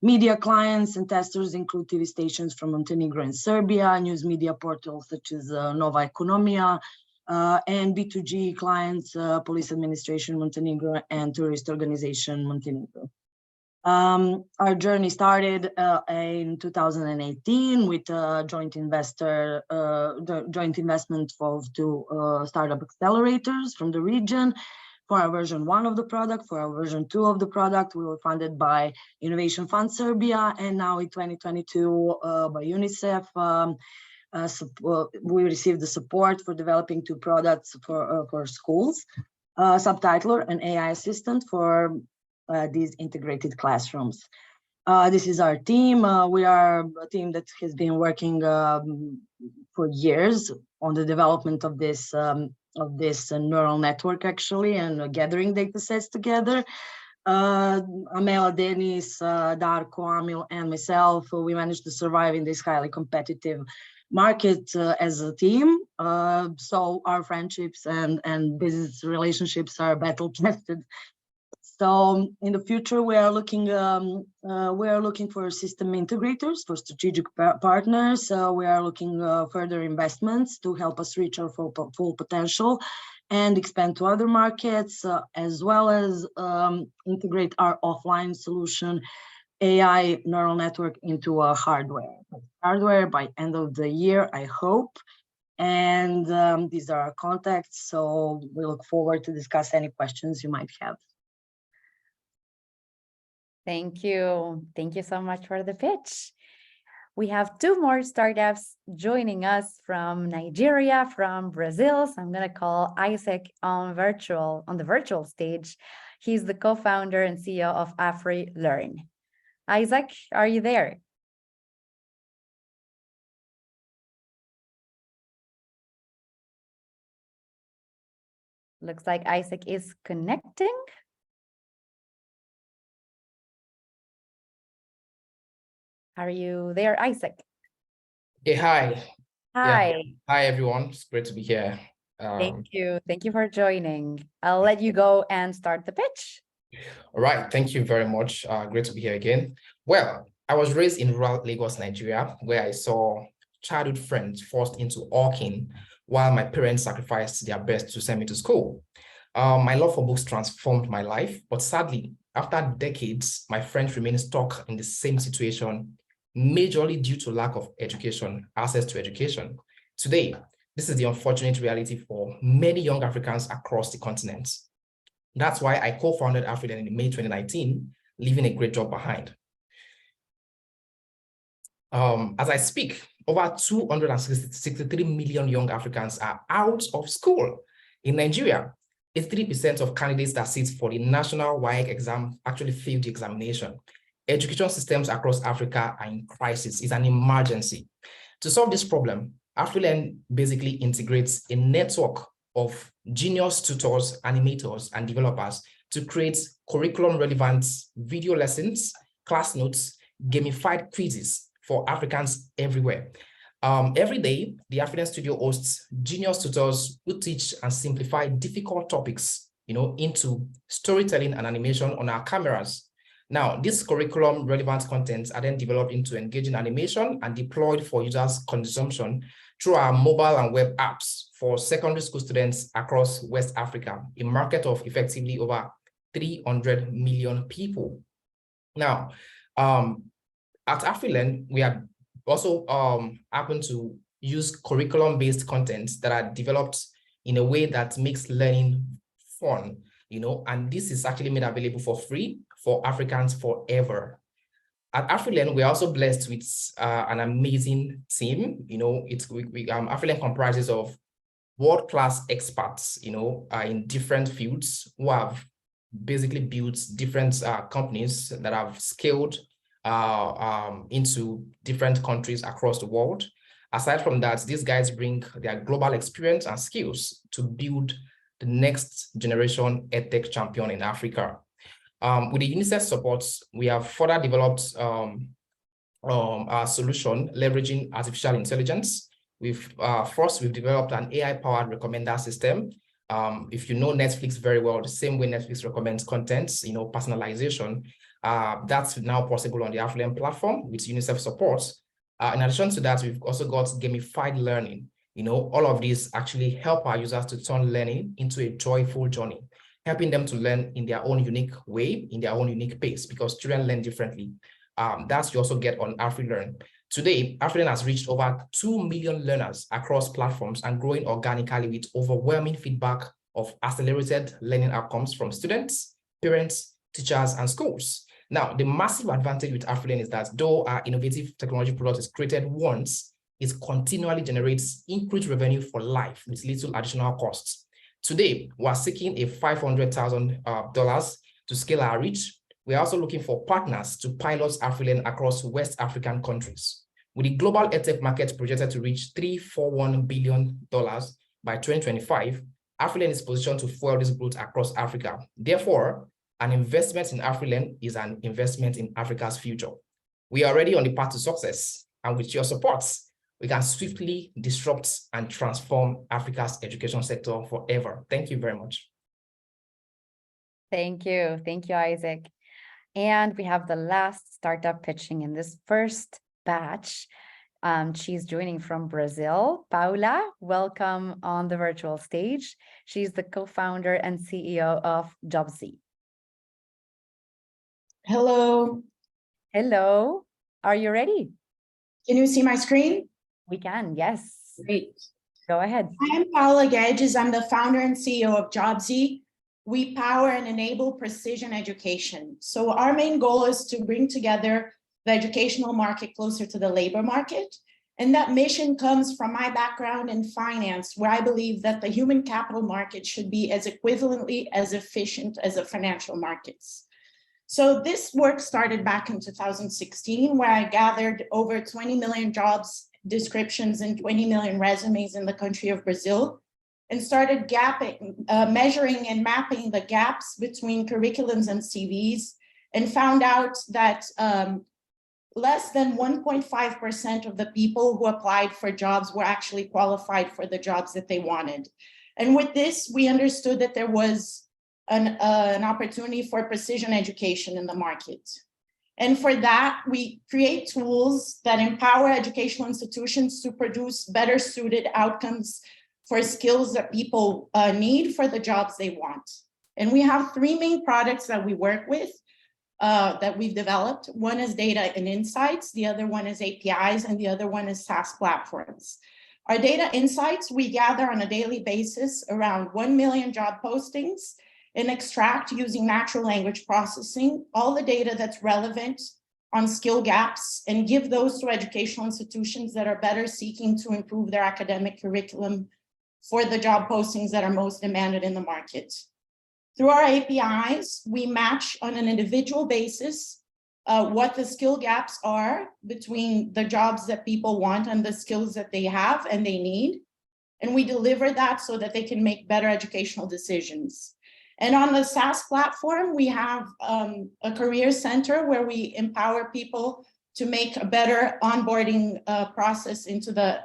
Media clients and testers include TV stations from Montenegro and Serbia, news media portals such as Nova Ekonomia, and B2G clients, Police Administration Montenegro and Tourist Organization Montenegro. Our journey started in 2018 with a joint investment of 2 startup accelerators from the region. For our version 1 of the product, for our version 2 of the product, we were funded by Innovation Fund Serbia, and now in 2022 by UNICEF. We received the support for developing 2 products for schools, Subtitler and AI Assistant for these integrated classrooms. This is our team. We are a team that has been working for years on the development of this neural network, actually, and gathering data sets together. Amela, Denis, Darko, Amil, and myself, we managed to survive in this highly competitive market as a team. So our friendships and business relationships are battle tested. So in the future, we are looking for system integrators, for strategic partners. We are looking further investments to help us reach our full potential and expand to other markets, as well as integrate our offline solution, AI neural network, into a hardware by end of the year, I hope. And these are our contacts. So we look forward to discuss any questions you might have. Thank you. Thank you so much for the pitch. We have 2 more startups joining us from Nigeria, from Brazil. So I'm going to call Isaac on the virtual stage. He's the co-founder and CEO of AfriLearn. Isaac, are you there? Looks like Isaac is connecting. Are you there, Isaac? Hey, hi. Hi. Yeah. Hi, everyone. It's great to be here. Thank you. Thank you for joining. I'll let you go and start the pitch. All right. Thank you very much. Great to be here again. Well, I was raised in rural Lagos, Nigeria, where I saw childhood friends forced into hawking while my parents sacrificed their best to send me to school. My love for books transformed my life, but sadly, after decades, my friends remain stuck in the same situation, majorly due to lack of access to education. Today, this is the unfortunate reality for many young Africans across the continent. That's why I co-founded AfriLearn in May 2019, leaving a great job behind. As I speak, over 263 million young Africans are out of school. In Nigeria, 83% of candidates that sit for the national WAEC exam actually failed the examination. Education systems across Africa are in crisis. It's an emergency. To solve this problem, AfriLearn basically integrates a network of genius tutors, animators, and developers to create curriculum-relevant video lessons, class notes, gamified quizzes for Africans everywhere. Every day, the AfriLearn Studio hosts genius tutors who teach and simplify difficult topics, into storytelling and animation on our cameras. Now, this curriculum relevant content are then developed into engaging animation and deployed for users' consumption through our mobile and web apps for secondary school students across West Africa, a market of effectively over 300 million people. Now, at AfriLearn, we have also happen to use curriculum-based content that are developed in a way that makes learning fun, and this is actually made available for free for Africans forever. At AfriLearn, we're also blessed with an amazing team. AfriLearn comprises of world-class experts, in different fields who have basically built different companies that have scaled into different countries across the world. Aside from that, these guys bring their global experience and skills to build the next generation EdTech champion in Africa. With the UNICEF support, we have further developed our solution leveraging artificial intelligence. We've developed an AI-powered recommender system. If you know Netflix very well, the same way Netflix recommends content, personalization, that's now possible on the AfriLearn platform with UNICEF support. In addition to that, we've also got gamified learning. All of these actually help our users to turn learning into a joyful journey, helping them to learn in their own unique way, in their own unique pace, because children learn differently. That's you also get on AfriLearn. Today, AfriLearn has reached over 2 million learners across platforms and growing organically with overwhelming feedback of accelerated learning outcomes from students, parents, teachers, and schools. Now, the massive advantage with AfriLearn is that though our innovative technology product is created once, it continually generates increased revenue for life with little additional costs. Today, we're seeking a $500,000 to scale our reach. We're also looking for partners to pilot AfriLearn across West African countries. With the global EdTech market projected to reach $341 billion by 2025, AfriLearn is positioned to fuel this growth across Africa. Therefore, an investment in AfriLearn is an investment in Africa's future. We are already on the path to success, and with your support, we can swiftly disrupt and transform Africa's education sector forever. Thank you very much. Thank you. Thank you, Isaac. And we have the last startup pitching in this first batch. She's joining from Brazil. Paula, welcome on the virtual stage. She's the co-founder and CEO of Jobzi. Hello. Hello. Are you ready? Can you see my screen? We can, yes. Great. Go ahead. I am Paula Guedes. I'm the founder and CEO of Jobzi. We power and enable precision education. So our main goal is to bring together the educational market closer to the labor market. And that mission comes from my background in finance, where I believe that the human capital market should be as equivalently as efficient as the financial markets. So this work started back in 2016, where I gathered over 20 million jobs descriptions and 20 million resumes in the country of Brazil, and started measuring and mapping the gaps between curriculums and CVs, and found out that less than 1.5% of the people who applied for jobs were actually qualified for the jobs that they wanted. And with this, we understood that there was an opportunity for precision education in the market. And for that, we create tools that empower educational institutions to produce better suited outcomes for skills that people need for the jobs they want. And we have three main products that we work with that we've developed. One is data and insights, the other one is APIs, and the other one is SaaS platforms. Our data insights, we gather on a daily basis around 1 million job postings and extract using natural language processing all the data that's relevant on skill gaps and give those to educational institutions that are better seeking to improve their academic curriculum for the job postings that are most demanded in the market. Through our APIs, we match on an individual basis what the skill gaps are between the jobs that people want and the skills that they have and they need. And we deliver that so that they can make better educational decisions. And on the SaaS platform, we have a career center where we empower people to make a better onboarding process into the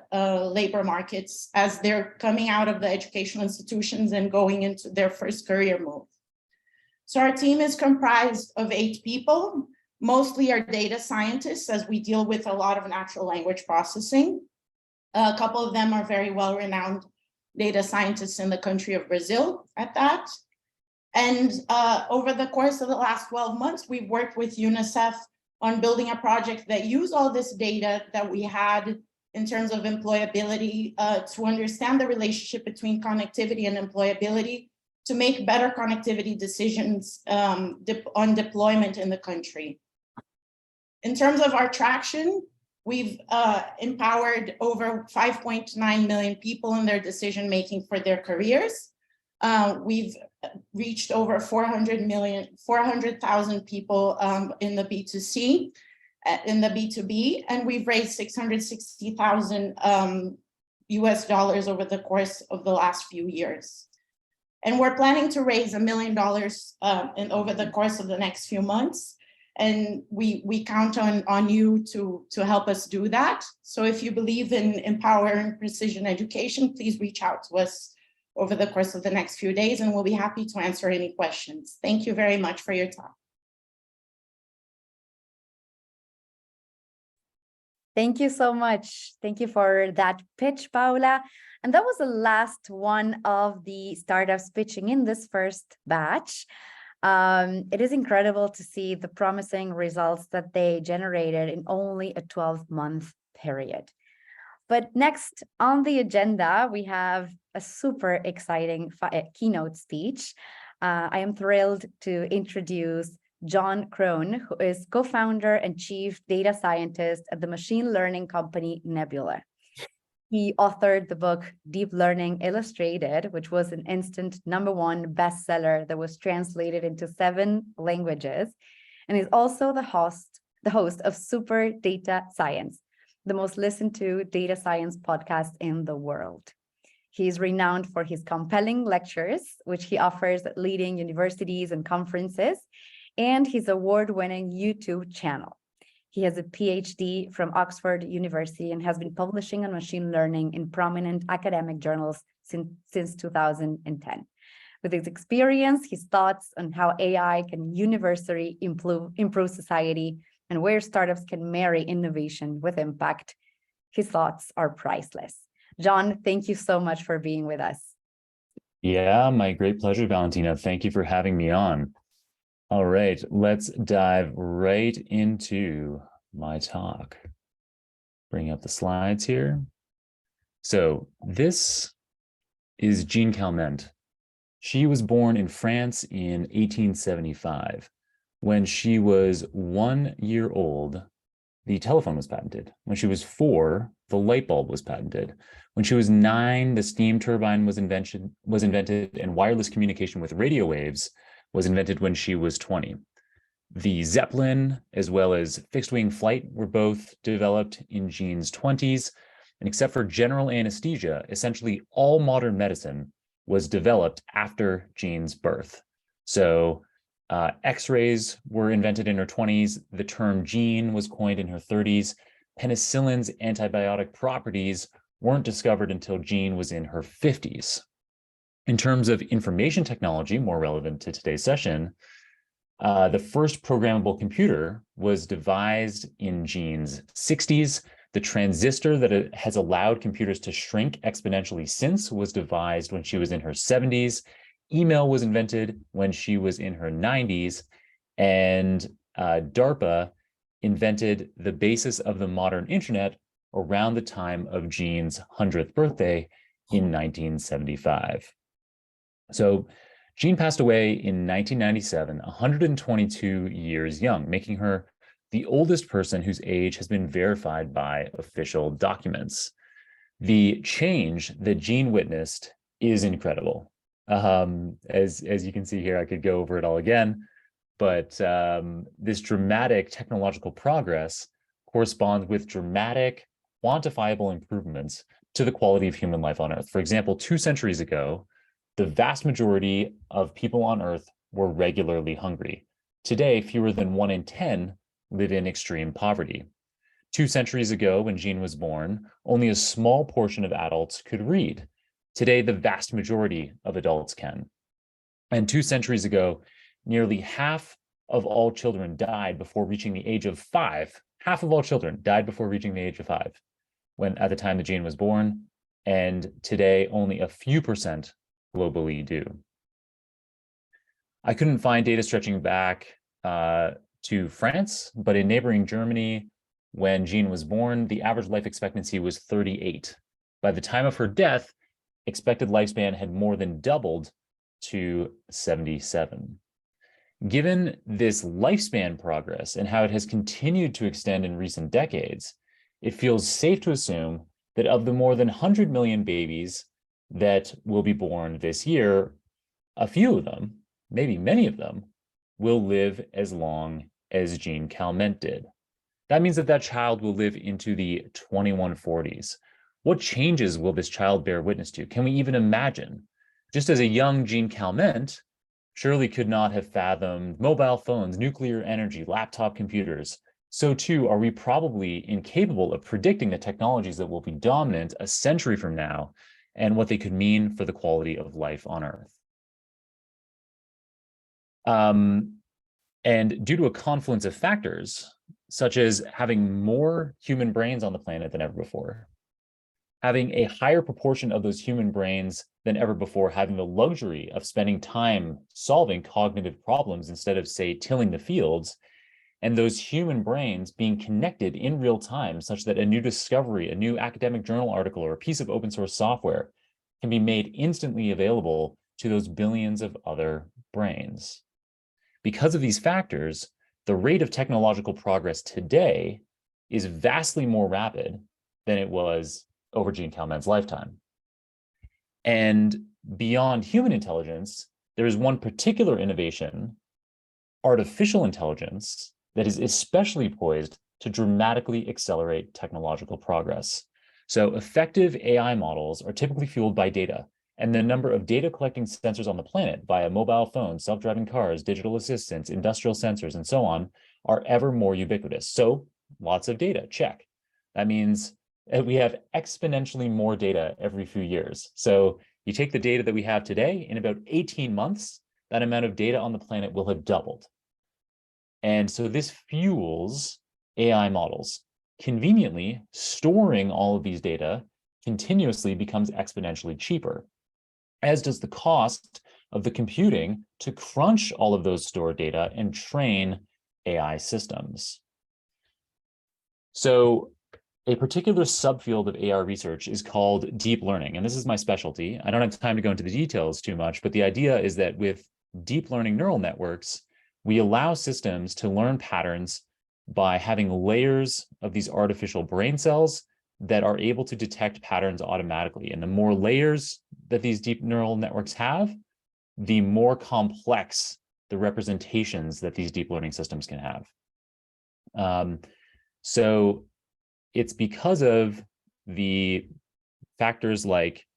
labor markets as they're coming out of the educational institutions and going into their first career move. So our team is comprised of 8 people, mostly are data scientists, as we deal with a lot of natural language processing. A couple of them are very well-renowned data scientists in the country of Brazil at that. And over the course of the last 12 months, we've worked with UNICEF on building a project that used all this data that we had in terms of employability to understand the relationship between connectivity and employability to make better connectivity decisions on deployment in the country. In terms of our traction, we've empowered over 5.9 million people in their decision-making for their careers. We've reached over 400,000 people in the B2C, in the B2B, and we've raised 660,000 US dollars over the course of the last few years. And we're planning to raise $1 million over the course of the next few months. And we count on you to help us do that. So if you believe in empowering precision education, please reach out to us over the course of the next few days, and we'll be happy to answer any questions. Thank you very much for your time. Thank you so much. Thank you for that pitch, Paula. And that was the last one of the startups pitching in this first batch. It is incredible to see the promising results that they generated in only a 12-month period. But next on the agenda, we have a super exciting keynote speech. I am thrilled to introduce Jon Krohn, who is co-founder and chief data scientist at the machine learning company Nebula. He authored the book Deep Learning Illustrated, which was an instant #1 bestseller that was translated into 7 languages, and is also the host of Super Data Science, the most listened to data science podcast in the world. He is renowned for his compelling lectures, which he offers at leading universities and conferences, and his award-winning YouTube channel. He has a PhD from Oxford University and has been publishing on machine learning in prominent academic journals since 2010. With his experience, his thoughts on how AI can universally improve society and where startups can marry innovation with impact, his thoughts are priceless. Jon, thank you so much for being with us. Yeah, my great pleasure, Valentina. Thank you for having me on. All right, let's dive right into my talk. Bring up the slides here. So this is Jean Calment. She was born in France in 1875. When she was 1 year old, the telephone was patented. When she was 4, the light bulb was patented. When she was 9, the steam turbine was invented, and wireless communication with radio waves was invented when she was 20. The Zeppelin, as well as fixed-wing flight, were both developed in Jean's 20s. And except for general anesthesia, essentially all modern medicine was developed after Jean's birth. So X-rays were invented in her 20s. The term gene was coined in her 30s. Penicillin's antibiotic properties weren't discovered until Jean was in her 50s. In terms of information technology, more relevant to today's session, the first programmable computer was devised in Jean's 60s. The transistor that has allowed computers to shrink exponentially since was devised when she was in her 70s. Email was invented when she was in her 90s, and DARPA invented the basis of the modern internet around the time of Jean's 100th birthday in 1975. So Jean passed away in 1997, 122 years young, making her the oldest person whose age has been verified by official documents. The change that Jean witnessed is incredible. As you can see here, I could go over it all again, but this dramatic technological progress corresponds with dramatic, quantifiable improvements to the quality of human life on Earth. For example, 2 centuries ago, the vast majority of people on Earth were regularly hungry. Today, fewer than 1 in 10 live in extreme poverty. 2 centuries ago, when Jean was born, only a small portion of adults could read. Today, the vast majority of adults can. And 2 centuries ago, nearly half of all children died before reaching the age of 5. Half of all children died before reaching the age of 5, when at the time that Jean was born, and today only a few percent globally do. I couldn't find data stretching back to France, but in neighboring Germany, when Jean was born, the average life expectancy was 38. By the time of her death, expected lifespan had more than doubled to 77. Given this lifespan progress and how it has continued to extend in recent decades, it feels safe to assume that of the more than 100 million babies that will be born this year, a few of them, maybe many of them, will live as long as Jean Calment did. That means that that child will live into the 2140s. What changes will this child bear witness to? Can we even imagine? Just as a young Jean Calment surely could not have fathomed mobile phones, nuclear energy, laptop computers, so too are we probably incapable of predicting the technologies that will be dominant a century from now and what they could mean for the quality of life on Earth. And due to a confluence of factors, such as having more human brains on the planet than ever before, having a higher proportion of those human brains than ever before, having the luxury of spending time solving cognitive problems instead of, say, tilling the fields, and those human brains being connected in real time such that a new discovery, a new academic journal article, or a piece of open source software can be made instantly available to those billions of other brains. Because of these factors, the rate of technological progress today is vastly more rapid than it was over Jean Calment's lifetime. And beyond human intelligence, there is one particular innovation, artificial intelligence, that is especially poised to dramatically accelerate technological progress. So effective AI models are typically fueled by data, and the number of data collecting sensors on the planet via mobile phones, self-driving cars, digital assistants, industrial sensors, and so on are ever more ubiquitous. So lots of data, check. That means we have exponentially more data every few years. So you take the data that we have today, in about 18 months, that amount of data on the planet will have doubled. And so this fuels AI models. Conveniently, storing all of these data continuously becomes exponentially cheaper, as does the cost of the computing to crunch all of those stored data and train AI systems. So a particular subfield of AI research is called deep learning, and this is my specialty. I don't have time to go into the details too much, but the idea is that with deep learning neural networks, we allow systems to learn patterns by having layers of these artificial brain cells that are able to detect patterns automatically. And the more layers that these deep neural networks have, the more complex the representations that these deep learning systems can have. So it's because of the factors like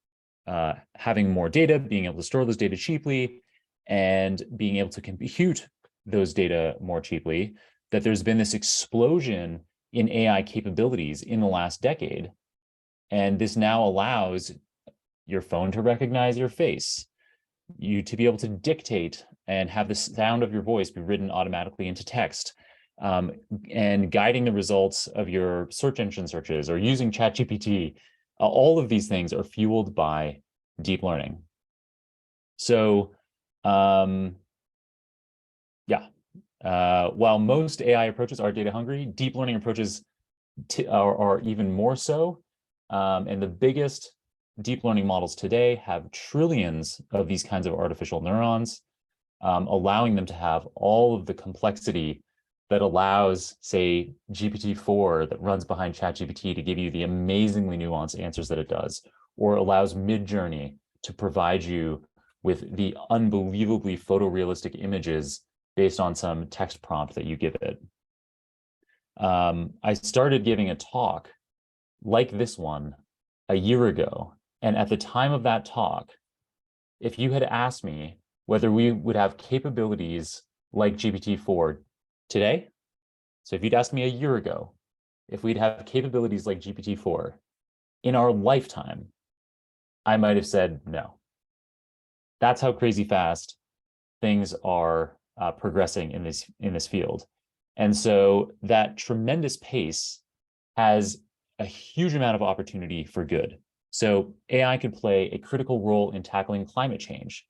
having more data, being able to store those data cheaply, and being able to compute those data more cheaply, that there's been this explosion in AI capabilities in the last decade. And this now allows your phone to recognize your face, you to be able to dictate and have the sound of your voice be written automatically into text, and guiding the results of your search engine searches or using ChatGPT. All of these things are fueled by deep learning. So, while most AI approaches are data hungry, deep learning approaches are even more so. And the biggest deep learning models today have trillions of these kinds of artificial neurons, allowing them to have all of the complexity that allows, say, GPT-4 that runs behind ChatGPT to give you the amazingly nuanced answers that it does, or allows Midjourney to provide you with the unbelievably photorealistic images based on some text prompt that you give it. I started giving a talk like this one a year ago. And at the time of that talk, if you had asked me whether we would have capabilities like GPT-4 today, so if you'd asked me a year ago, if we'd have capabilities like GPT-4 in our lifetime, I might have said no. That's how crazy fast things are progressing in this field. And so that tremendous pace has a huge amount of opportunity for good. So AI could play a critical role in tackling climate change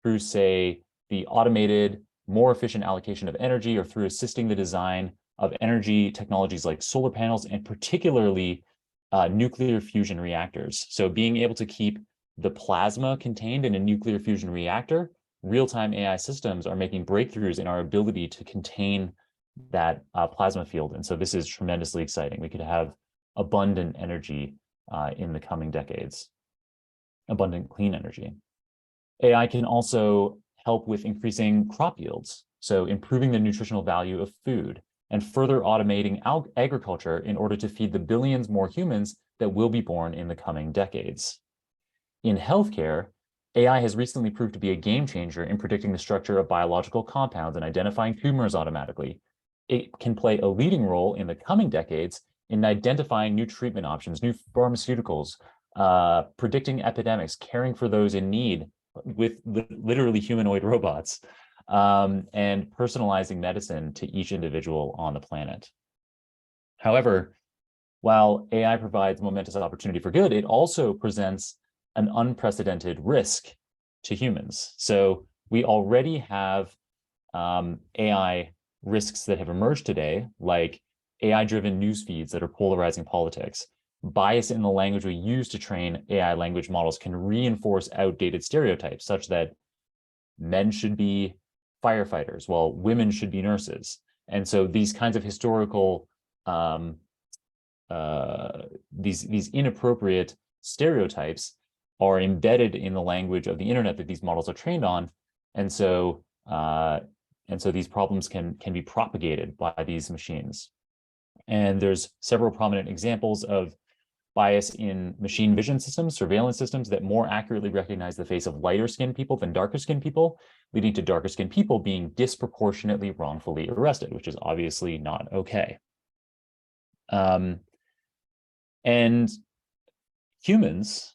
through, say, the automated, more efficient allocation of energy, or through assisting the design of energy technologies like solar panels, and particularly nuclear fusion reactors. So being able to keep the plasma contained in a nuclear fusion reactor, real-time AI systems are making breakthroughs in our ability to contain that plasma field. And so this is tremendously exciting. We could have abundant energy in the coming decades, abundant clean energy. AI can also help with increasing crop yields, so improving the nutritional value of food, and further automating agriculture in order to feed the billions more humans that will be born in the coming decades. In healthcare, AI has recently proved to be a game changer in predicting the structure of biological compounds and identifying tumors automatically. It can play a leading role in the coming decades in identifying new treatment options, new pharmaceuticals, predicting epidemics, caring for those in need with literally humanoid robots, and personalizing medicine to each individual on the planet. However, while AI provides momentous opportunity for good, it also presents an unprecedented risk to humans. So we already have AI risks that have emerged today, like AI-driven news feeds that are polarizing politics. Bias in the language we use to train AI language models can reinforce outdated stereotypes, such that men should be firefighters while women should be nurses. And so these kinds of historical, these inappropriate stereotypes are embedded in the language of the internet that these models are trained on. And so these problems can be propagated by these machines. And there's several prominent examples of bias in machine vision systems, surveillance systems that more accurately recognize the face of lighter skinned people than darker skinned people, leading to darker skinned people being disproportionately wrongfully arrested, which is obviously not okay. And humans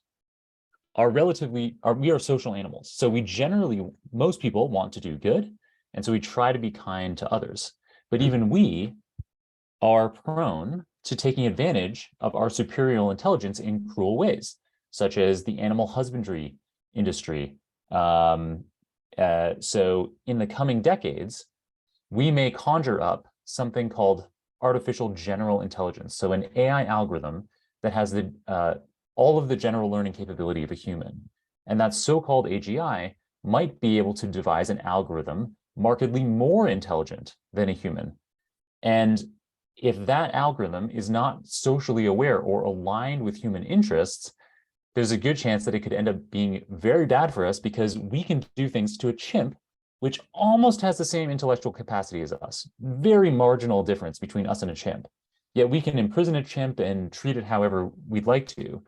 are we are social animals. So we generally, most people want to do good. And so we try to be kind to others. But even we are prone to taking advantage of our superior intelligence in cruel ways, such as the animal husbandry industry. So in the coming decades, we may conjure up something called artificial general intelligence. So an AI algorithm that has all of the general learning capability of a human. And that so-called AGI might be able to devise an algorithm markedly more intelligent than a human. And if that algorithm is not socially aware or aligned with human interests, there's a good chance that it could end up being very bad for us, because we can do things to a chimp which almost has the same intellectual capacity as us. Very marginal difference between us and a chimp. Yet we can imprison a chimp and treat it however we'd like to.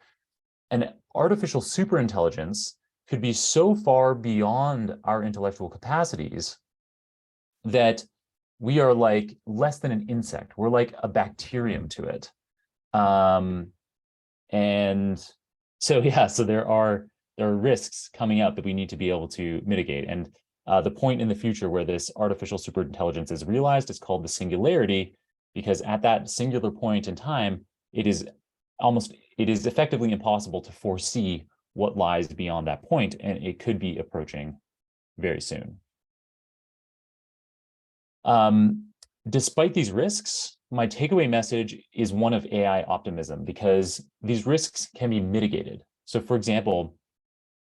And artificial superintelligence could be so far beyond our intellectual capacities that we are like less than an insect. We're like a bacterium to it. And so, yeah, so there are risks coming up that we need to be able to mitigate. And the point in the future where this artificial superintelligence is realized is called the singularity, because at that singular point in time, it is effectively impossible to foresee what lies beyond that point, and it could be approaching very soon. Despite these risks, my takeaway message is one of AI optimism, because these risks can be mitigated. So for example,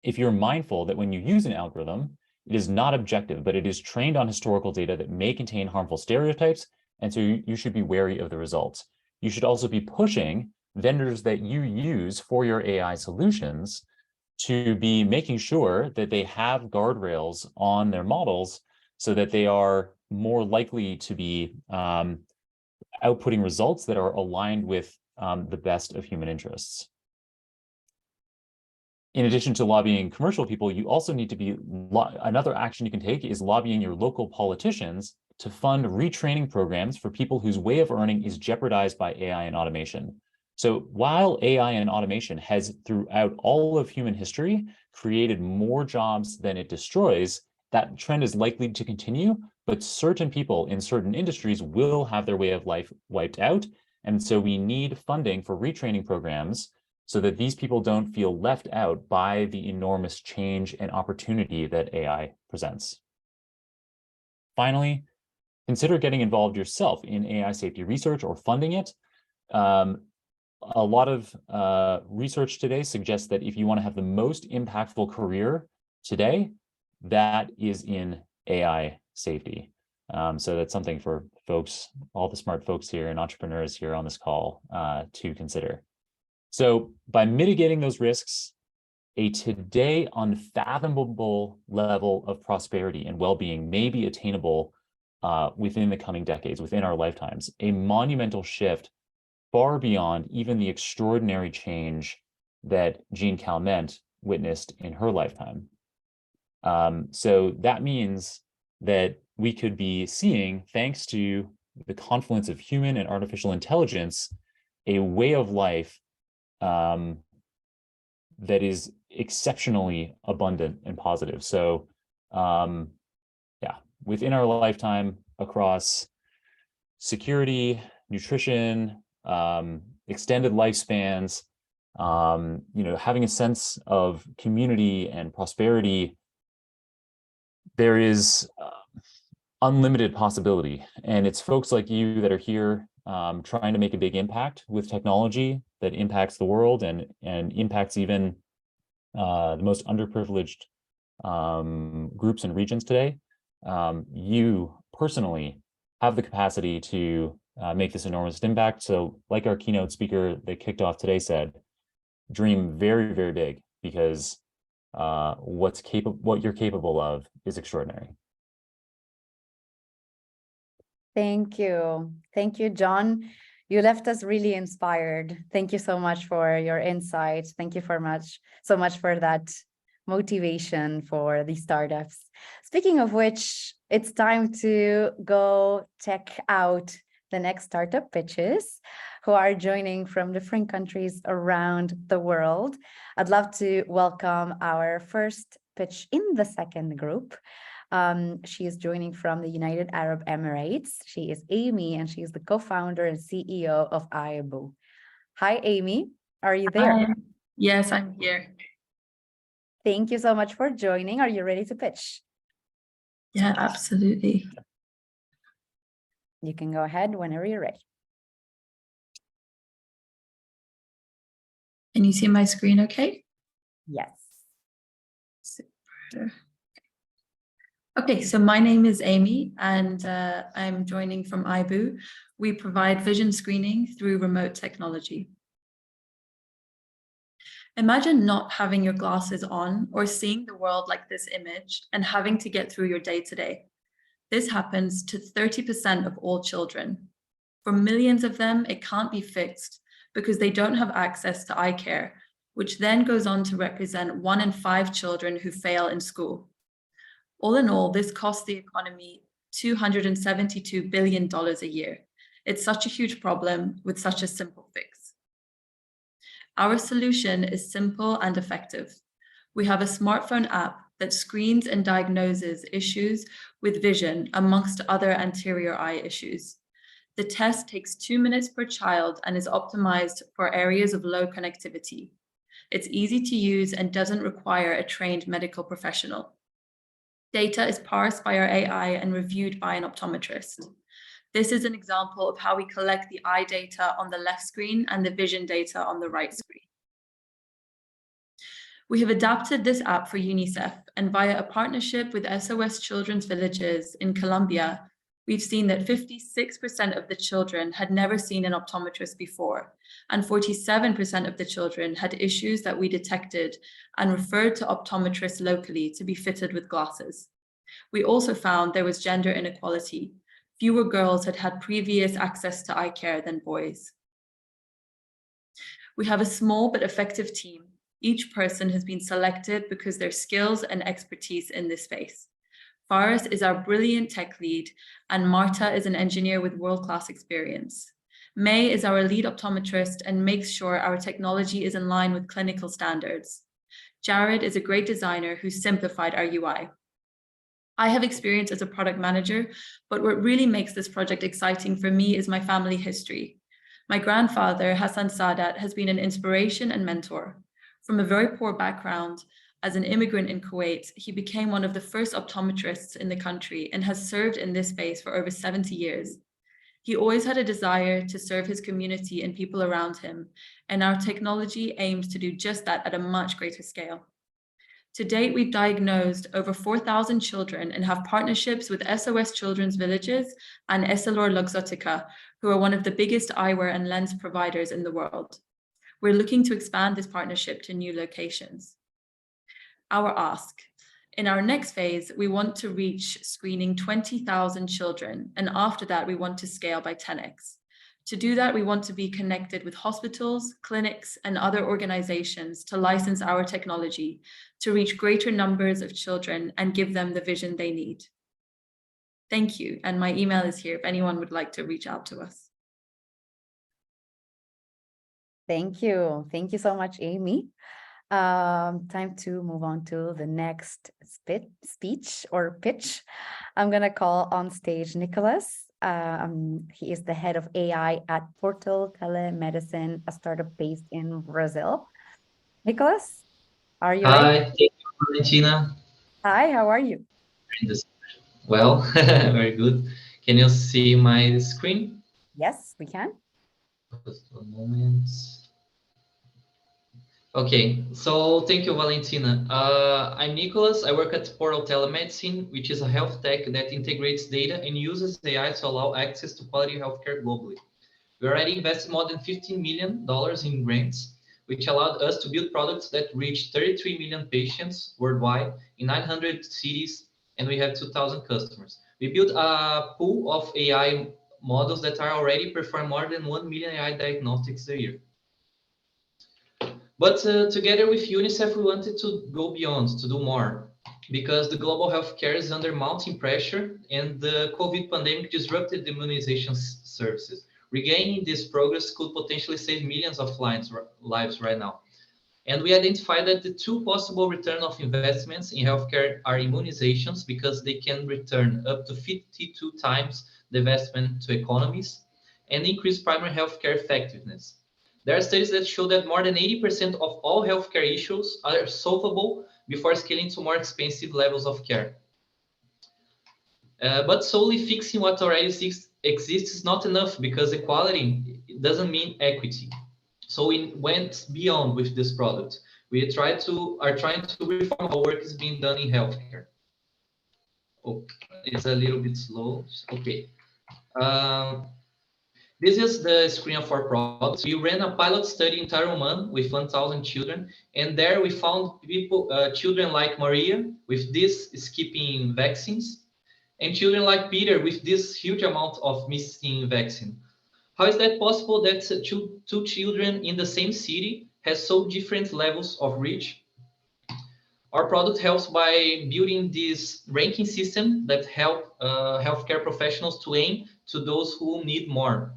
if you're mindful that when you use an algorithm, it is not objective, but it is trained on historical data that may contain harmful stereotypes, and so you should be wary of the results. You should also be pushing vendors that you use for your AI solutions to be making sure that they have guardrails on their models so that they are more likely to be outputting results that are aligned with the best of human interests. In addition to lobbying commercial people, you also need to be, another action you can take is lobbying your local politicians to fund retraining programs for people whose way of earning is jeopardized by AI and automation. So while AI and automation has throughout all of human history created more jobs than it destroys, that trend is likely to continue, but certain people in certain industries will have their way of life wiped out. And so we need funding for retraining programs so that these people don't feel left out by the enormous change and opportunity that AI presents. Finally, consider getting involved yourself in AI safety research or funding it. A lot of research today suggests that if you want to have the most impactful career today, that is in AI safety. So that's something for folks, all the smart folks here and entrepreneurs here on this call to consider. So by mitigating those risks, a today unfathomable level of prosperity and well-being may be attainable within the coming decades, within our lifetimes, a monumental shift far beyond even the extraordinary change that Jean Calment witnessed in her lifetime. So that means that we could be seeing, thanks to the confluence of human and artificial intelligence, a way of life that is exceptionally abundant and positive. So yeah, within our lifetime, across security, nutrition, extended lifespans, having a sense of community and prosperity, there is unlimited possibility. And it's folks like you that are here trying to make a big impact with technology that impacts the world and impacts even the most underprivileged groups and regions today. You personally have the capacity to make this enormous impact. So like our keynote speaker that kicked off today said, dream very, very big, because what you're capable of is extraordinary. Thank you. Thank you, Jon. You left us really inspired. Thank you so much for your insights. Thank you so much for that motivation for these startups. Speaking of which, it's time to go check out the next startup pitches who are joining from different countries around the world. I'd love to welcome our first pitch in the second group. She is joining from the United Arab Emirates. She is Amy, and she is the co-founder and CEO of Eyebou. Hi, Amy. Are you there? Hi. Yes, I'm here. Thank you so much for joining. Are you ready to pitch? Yeah, absolutely. You can go ahead whenever you're ready. Can you see my screen okay? Yes. Super. Okay, so my name is Amy, and I'm joining from Eyebou. We provide vision screening through remote technology. Imagine not having your glasses on or seeing the world like this image and having to get through your day-to-day. This happens to 30% of all children. For millions of them, it can't be fixed because they don't have access to eye care, which then goes on to represent 1 in 5 children who fail in school. All in all, this costs the economy $272 billion a year. It's such a huge problem with such a simple fix. Our solution is simple and effective. We have a smartphone app that screens and diagnoses issues with vision amongst other anterior eye issues. The test takes 2 minutes per child and is optimized for areas of low connectivity. It's easy to use and doesn't require a trained medical professional. Data is parsed by our AI and reviewed by an optometrist. This is an example of how we collect the eye data on the left screen and the vision data on the right screen. We have adapted this app for UNICEF, and via a partnership with SOS Children's Villages in Colombia, we've seen that 56% of the children had never seen an optometrist before, and 47% of the children had issues that we detected and referred to optometrists locally to be fitted with glasses. We also found there was gender inequality. Fewer girls had had previous access to eye care than boys. We have a small but effective team. Each person has been selected because their skills and expertise in this space. Faris is our brilliant tech lead, and Marta is an engineer with world-class experience. May is our lead optometrist and makes sure our technology is in line with clinical standards. Jared is a great designer who simplified our UI. I have experience as a product manager, but what really makes this project exciting for me is my family history. My grandfather, Hassan Sadat, has been an inspiration and mentor. From a very poor background, as an immigrant in Kuwait, he became one of the first optometrists in the country and has served in this space for over 70 years. He always had a desire to serve his community and people around him, and our technology aims to do just that at a much greater scale. To date, we've diagnosed over 4,000 children and have partnerships with SOS Children's Villages and EssilorLuxottica, who are one of the biggest eyewear and lens providers in the world. We're looking to expand this partnership to new locations. Our ask. In our next phase, we want to reach screening 20,000 children, and after that, we want to scale by 10x. To do that, we want to be connected with hospitals, clinics, and other organizations to license our technology to reach greater numbers of children and give them the vision they need. Thank you, and my email is here if anyone would like to reach out to us. Thank you. Thank you so much, Amy. Time to move on to the next speech or pitch. I'm going to call on stage Nicholas. He is the head of AI at Portal Telemedicina, a startup based in Brazil. Nicholas, are you ready? Hi, thank you, Valentina. Hi, how are you? Well, very good. Can you see my screen? Yes, we can. Just a moment. Okay, so thank you, Valentina. I'm Nicholas. I work at Portal Telemedicina, which is a health tech that integrates data and uses AI to allow access to quality healthcare globally. We already invested more than $15 million in grants, which allowed us to build products that reach 33 million patients worldwide in 900 cities, and we have 2,000 customers. We built a pool of AI models that are already perform more than 1 million AI diagnostics a year. But together with UNICEF, we wanted to go beyond, to do more, because the global healthcare is under mounting pressure and the COVID pandemic disrupted the immunization services. Regaining this progress could potentially save millions of lives right now. And we identified that the two possible return of investments in healthcare are immunizations, because they can return up to 52 times the investment to economies, and increase primary healthcare effectiveness. There are studies that show that more than 80% of all healthcare issues are solvable before scaling to more expensive levels of care. But solely fixing what already exists is not enough, because equality doesn't mean equity. So we went beyond with this product. We are trying to reform how work is being done in healthcare. Oh, it's a little bit slow. Okay. This is the screen of our products. We ran a pilot study in Taiwan with 1,000 children, and there we found children like Maria with this skipping vaccines, and children like Peter with this huge amount of missing vaccine. How is that possible that two children in the same city has so different levels of reach? Our product helps by building this ranking system that help healthcare professionals to aim to those who need more.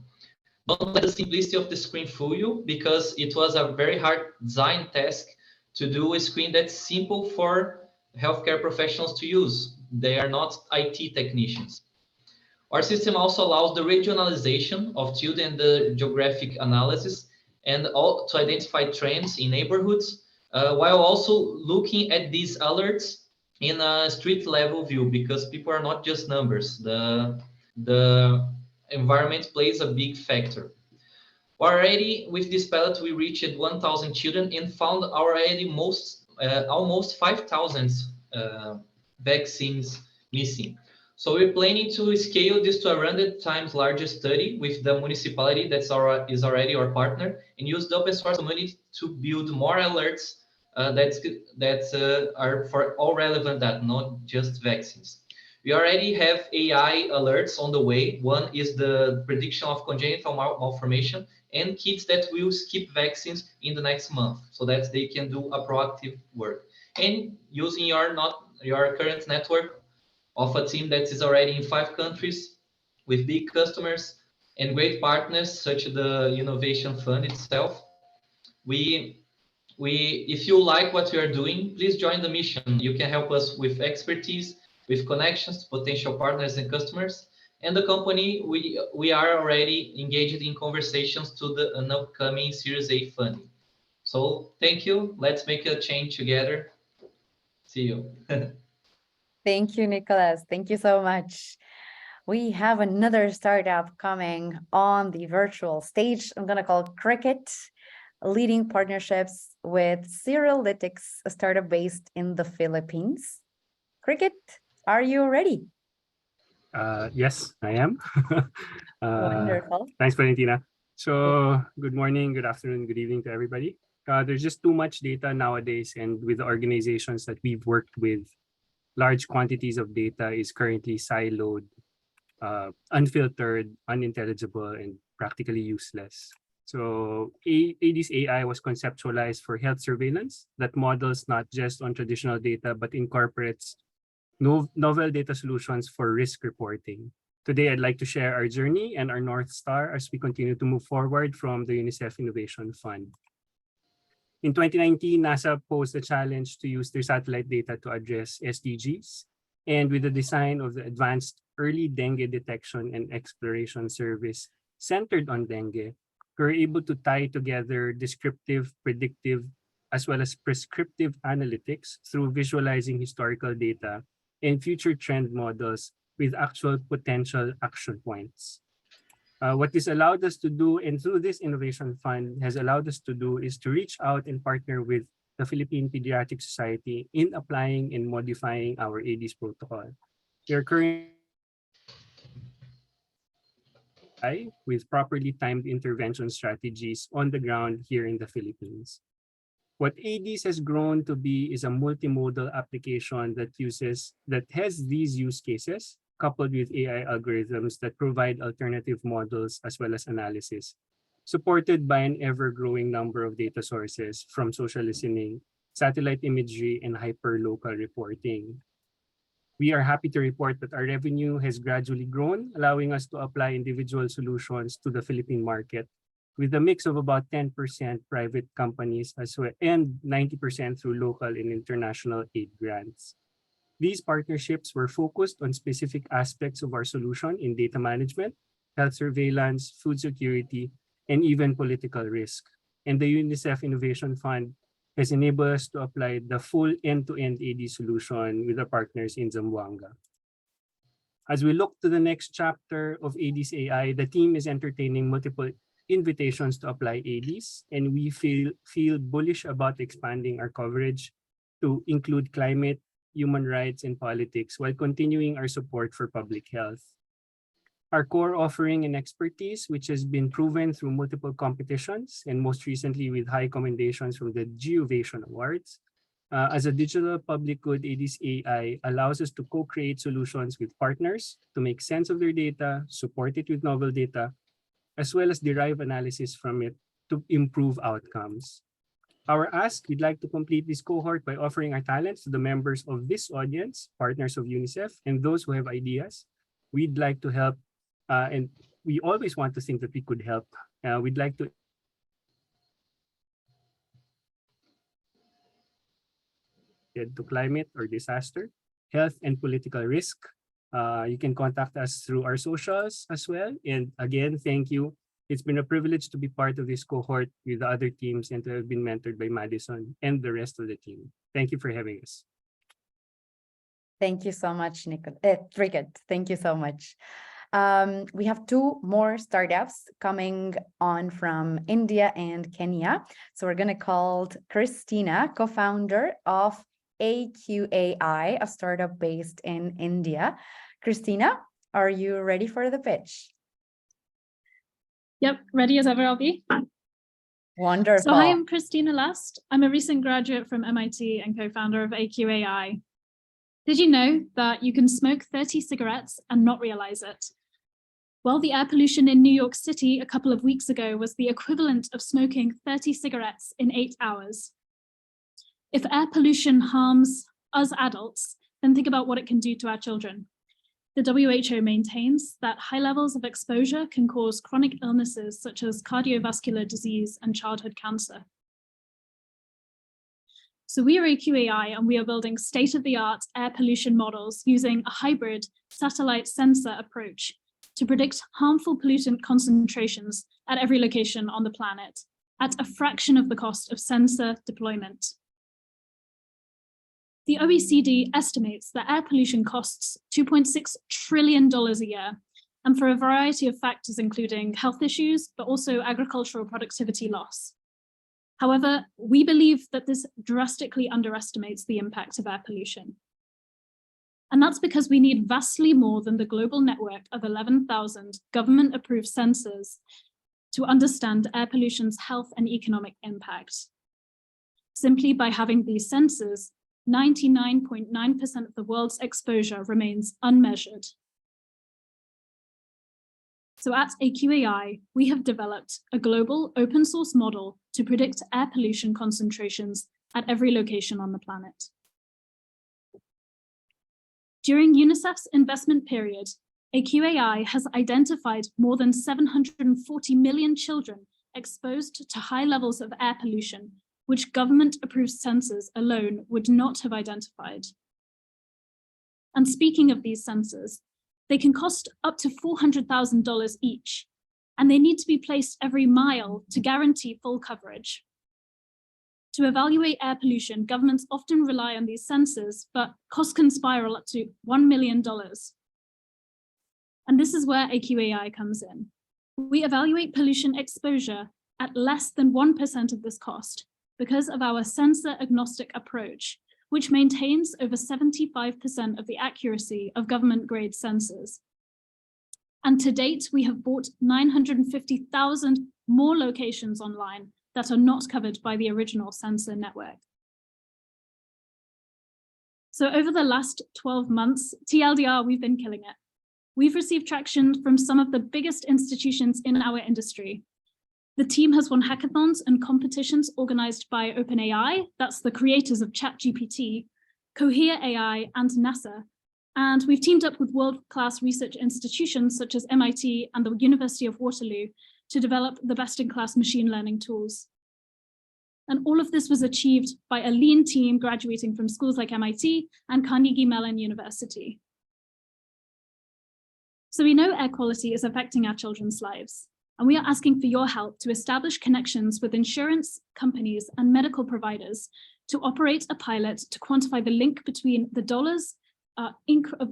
Don't let the simplicity of the screen fool you, because it was a very hard design task to do a screen that's simple for healthcare professionals to use. They are not IT technicians. Our system also allows the regionalization of children and the geographic analysis, and all to identify trends in neighborhoods, while also looking at these alerts in a street level view, because people are not just numbers. The environment plays a big factor. Already with this pilot, we reached 1,000 children and found already almost 5,000 vaccines missing. So we're planning to scale this to a 100 times larger study with the municipality that is already our partner, and use the open source community to build more alerts that are for all relevant data, not just vaccines. We already have AI alerts on the way. One is the prediction of congenital malformation and kids that will skip vaccines in the next month, so that they can do a proactive work. And using your current network of a team that is already in 5 countries with big customers and great partners, such as the Innovation Fund itself. If you like what we are doing, please join the mission. You can help us with expertise, with connections to potential partners and customers. And the company, we are already engaged in conversations to an upcoming Series A funding. So thank you. Let's make a change together. See you. Thank you, Nicholas. Thank you so much. We have another startup coming on the virtual stage. I'm going to call Cricket, leading partnerships with Cirrolytix, a startup based in the Philippines. Cricket, are you ready? Yes, I am. Wonderful. Thanks, Valentina. So good morning, good afternoon, good evening to everybody. There's just too much data nowadays, and with the organizations that we've worked with, large quantities of data is currently siloed, unfiltered, unintelligible, and practically useless. So AD's AI was conceptualized for health surveillance that models not just on traditional data, but incorporates novel data solutions for risk reporting. Today, I'd like to share our journey and our North Star as we continue to move forward from the UNICEF Innovation Fund. In 2019, NASA posed a challenge to use their satellite data to address SDGs. And with the design of the Advanced Early Dengue Detection and Exploration Service centered on dengue, we were able to tie together descriptive, predictive, as well as prescriptive analytics through visualizing historical data and future trend models with actual potential action points. What this allowed us to do, and through this innovation fund has allowed us to do, is to reach out and partner with the Philippine Pediatric Society in applying and modifying our AD's protocol. We are currently with properly timed intervention strategies on the ground here in the Philippines. What ADs has grown to be is a multimodal application that has these use cases coupled with AI algorithms that provide alternative models as well as analysis, supported by an ever-growing number of data sources from social listening, satellite imagery, and hyperlocal reporting. We are happy to report that our revenue has gradually grown, allowing us to apply individual solutions to the Philippine market with a mix of about 10% private companies as well, and 90% through local and international aid grants. These partnerships were focused on specific aspects of our solution in data management, health surveillance, food security, and even political risk. And the UNICEF Innovation Fund has enabled us to apply the full end-to-end AD solution with our partners in Zamboanga. As we look to the next chapter of AD's AI, the team is entertaining multiple invitations to apply ADs, and we feel bullish about expanding our coverage to include climate, human rights, and politics while continuing our support for public health. Our core offering and expertise, which has been proven through multiple competitions and most recently with high commendations from the GeoVation Awards, as a digital public good, AD's AI allows us to co-create solutions with partners to make sense of their data, support it with novel data, as well as derive analysis from it to improve outcomes. Our ask, we'd like to complete this cohort by offering our talents to the members of this audience, partners of UNICEF, and those who have ideas. We'd like to help, and we always want to think that we could help. We'd like to climate or disaster, health and political risk. You can contact us through our socials as well. And again, thank you. It's been a privilege to be part of this cohort with the other teams and to have been mentored by Madison and the rest of the team. Thank you for having us. Thank you so much, Cricket. Thank you so much. We have two more startups coming on from India and Kenya. So we're going to call Christina, co-founder of AQAI, a startup based in India. Christina, are you ready for the pitch? Yep, ready as ever I'll be. Wonderful. So hi, I'm Christina Lust. I'm a recent graduate from MIT and co-founder of AQAI. Did you know that you can smoke 30 cigarettes and not realize it? Well, the air pollution in New York City a couple of weeks ago was the equivalent of smoking 30 cigarettes in 8 hours. If air pollution harms us adults, then think about what it can do to our children. The WHO maintains that high levels of exposure can cause chronic illnesses such as cardiovascular disease and childhood cancer. So we are AQAI, and we are building state-of-the-art air pollution models using a hybrid satellite sensor approach to predict harmful pollutant concentrations at every location on the planet at a fraction of the cost of sensor deployment. The OECD estimates that air pollution costs $2.6 trillion a year, and for a variety of factors, including health issues, but also agricultural productivity loss. However, we believe that this drastically underestimates the impact of air pollution. And that's because we need vastly more than the global network of 11,000 government-approved sensors to understand air pollution's health and economic impact. Simply by having these sensors, 99.9% of the world's exposure remains unmeasured. So at AQAI, we have developed a global open source model to predict air pollution concentrations at every location on the planet. During UNICEF's investment period, AQAI has identified more than 740 million children exposed to high levels of air pollution, which government-approved sensors alone would not have identified. And speaking of these sensors, they can cost up to $400,000 each, and they need to be placed every mile to guarantee full coverage. To evaluate air pollution, governments often rely on these sensors, but costs can spiral up to $1 million. And this is where AQAI comes in. We evaluate pollution exposure at less than 1% of this cost because of our sensor-agnostic approach, which maintains over 75% of the accuracy of government-grade sensors. And to date, we have brought 950,000 more locations online that are not covered by the original sensor network. So over the last 12 months, TLDR, we've been killing it. We've received traction from some of the biggest institutions in our industry. The team has won hackathons and competitions organized by OpenAI, that's the creators of ChatGPT, Cohere AI, and NASA. And we've teamed up with world-class research institutions such as MIT and the University of Waterloo to develop the best-in-class machine learning tools. And all of this was achieved by a lean team graduating from schools like MIT and Carnegie Mellon University. So we know air quality is affecting our children's lives, and we are asking for your help to establish connections with insurance companies and medical providers to operate a pilot to quantify the link between the dollars of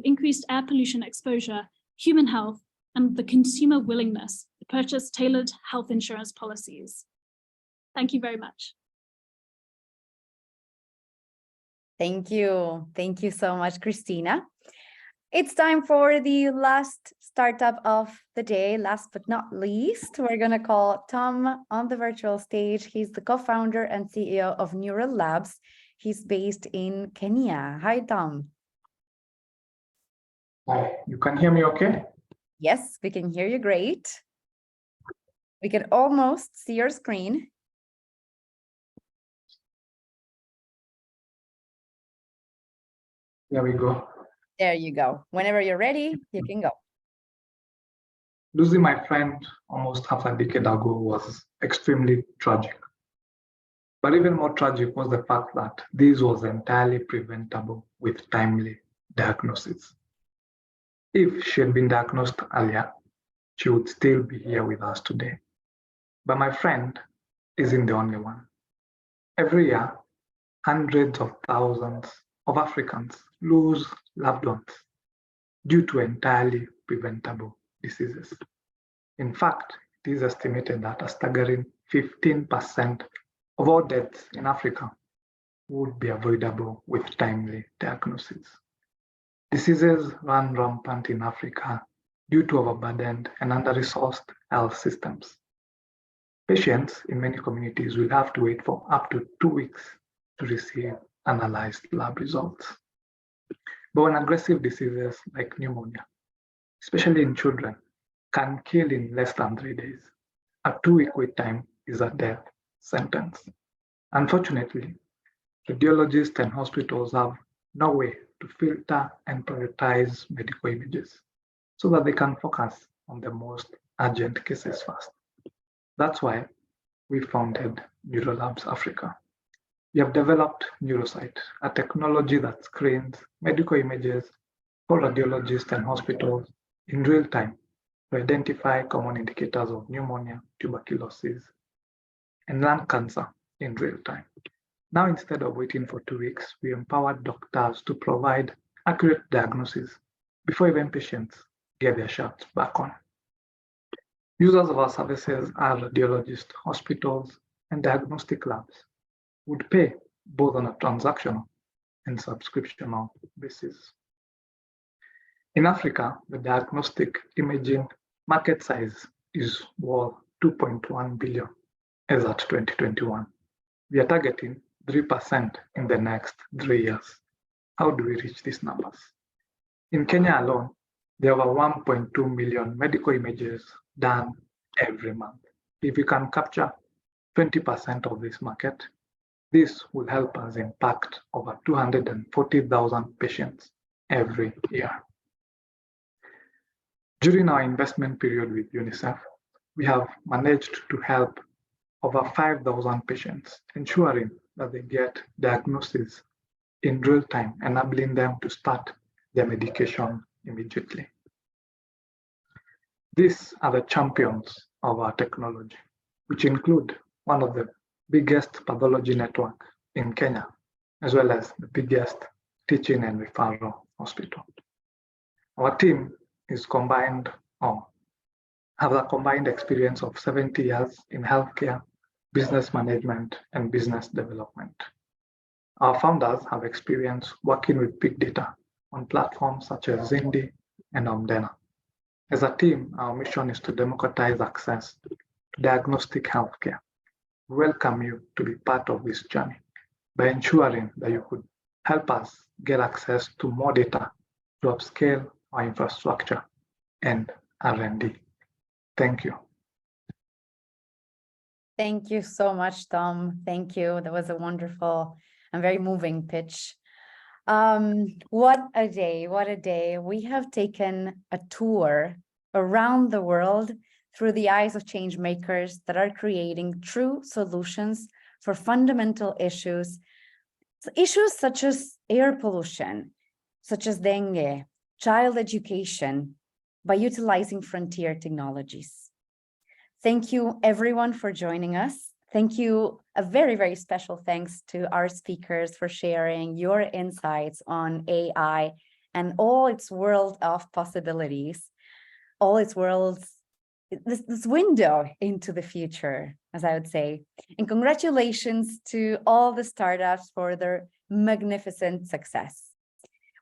increased air pollution exposure, human health, and the consumer willingness to purchase tailored health insurance policies. Thank you very much. Thank you. Thank you so much, Christina. It's time for the last startup of the day. Last but not least, we're going to call Tom on the virtual stage. He's the co-founder and CEO of NeuralLabs. He's based in Kenya. Hi, Tom. Hi, you can hear me okay? Yes, we can hear you great. We can almost see your screen. There we go. There you go. Whenever you're ready, you can go. Losing my friend almost half a decade ago was extremely tragic. But even more tragic was the fact that this was entirely preventable with timely diagnosis. If she had been diagnosed earlier, she would still be here with us today. But my friend isn't the only one. Every year, hundreds of thousands of Africans lose loved ones due to entirely preventable diseases. In fact, it is estimated that a staggering 15% of all deaths in Africa would be avoidable with timely diagnosis. Diseases run rampant in Africa due to overburdened and under-resourced health systems. Patients in many communities will have to wait for up to 2 weeks to receive analyzed lab results. but when aggressive diseases like pneumonia, especially in children, can kill in less than 3 days, a 2-week wait time is a death sentence. Unfortunately, radiologists and hospitals have no way to filter and prioritize medical images so that they can focus on the most urgent cases first. That's why we founded NeuralLabs Africa. We have developed NeuroSight, a technology that screens medical images for radiologists and hospitals in real time to identify common indicators of pneumonia, tuberculosis, and lung cancer in real time. Now, instead of waiting for 2 weeks, we empower doctors to provide accurate diagnosis before even patients get their shots back on. Users of our services are radiologists, hospitals, and diagnostic labs who would pay both on a transactional and subscriptional basis. In Africa, the diagnostic imaging market size is worth 2.1 billion as at 2021. We are targeting 3% in the next 3 years. How do we reach these numbers? In Kenya alone, there are 1.2 million medical images done every month. If we can capture 20% of this market, this will help us impact over 240,000 patients every year. During our investment period with UNICEF, we have managed to help over 5,000 patients, ensuring that they get diagnosis in real time, enabling them to start their medication immediately. These are the champions of our technology, which include one of the biggest pathology networks in Kenya, as well as the biggest teaching and referral hospital. Our team is combined, or have a combined experience of 70 years in healthcare, business management, and business development. Our founders have experience working with big data on platforms such as Zindi and Omdena. As a team, our mission is to democratize access to diagnostic healthcare. We welcome you to be part of this journey by ensuring that you could help us get access to more data to upscale our infrastructure and R&D. Thank you. Thank you so much, Tom. Thank you. That was a wonderful and very moving pitch. What a day, what a day. We have taken a tour around the world through the eyes of change makers that are creating true solutions for fundamental issues. Issues such as air pollution, such as dengue, child education, by utilizing frontier technologies. Thank you everyone for joining us. Thank you, a very, very special thanks to our speakers for sharing your insights on AI and all its world of possibilities, all its worlds, this window into the future, as I would say. And congratulations to all the startups for their magnificent success.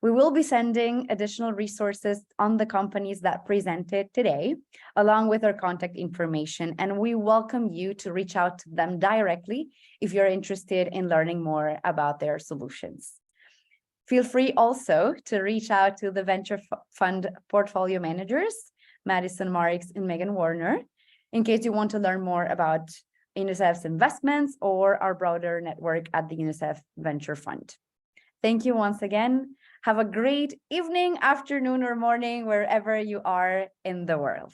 We will be sending additional resources on the companies that presented today, along with their contact information, and we welcome you to reach out to them directly if you're interested in learning more about their solutions. Feel free also to reach out to the venture fund portfolio managers, Madison Marks and Megan Warner, in case you want to learn more about UNICEF's investments or our broader network at the UNICEF Venture Fund. Thank you once again. Have a great evening, afternoon, or morning, wherever you are in the world.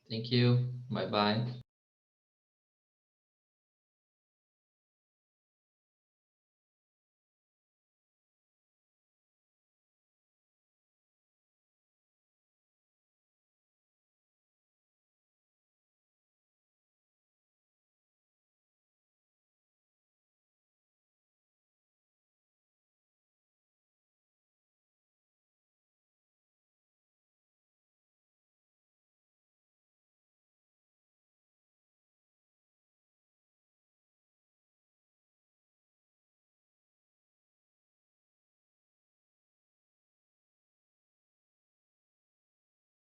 Thank you. Bye-bye.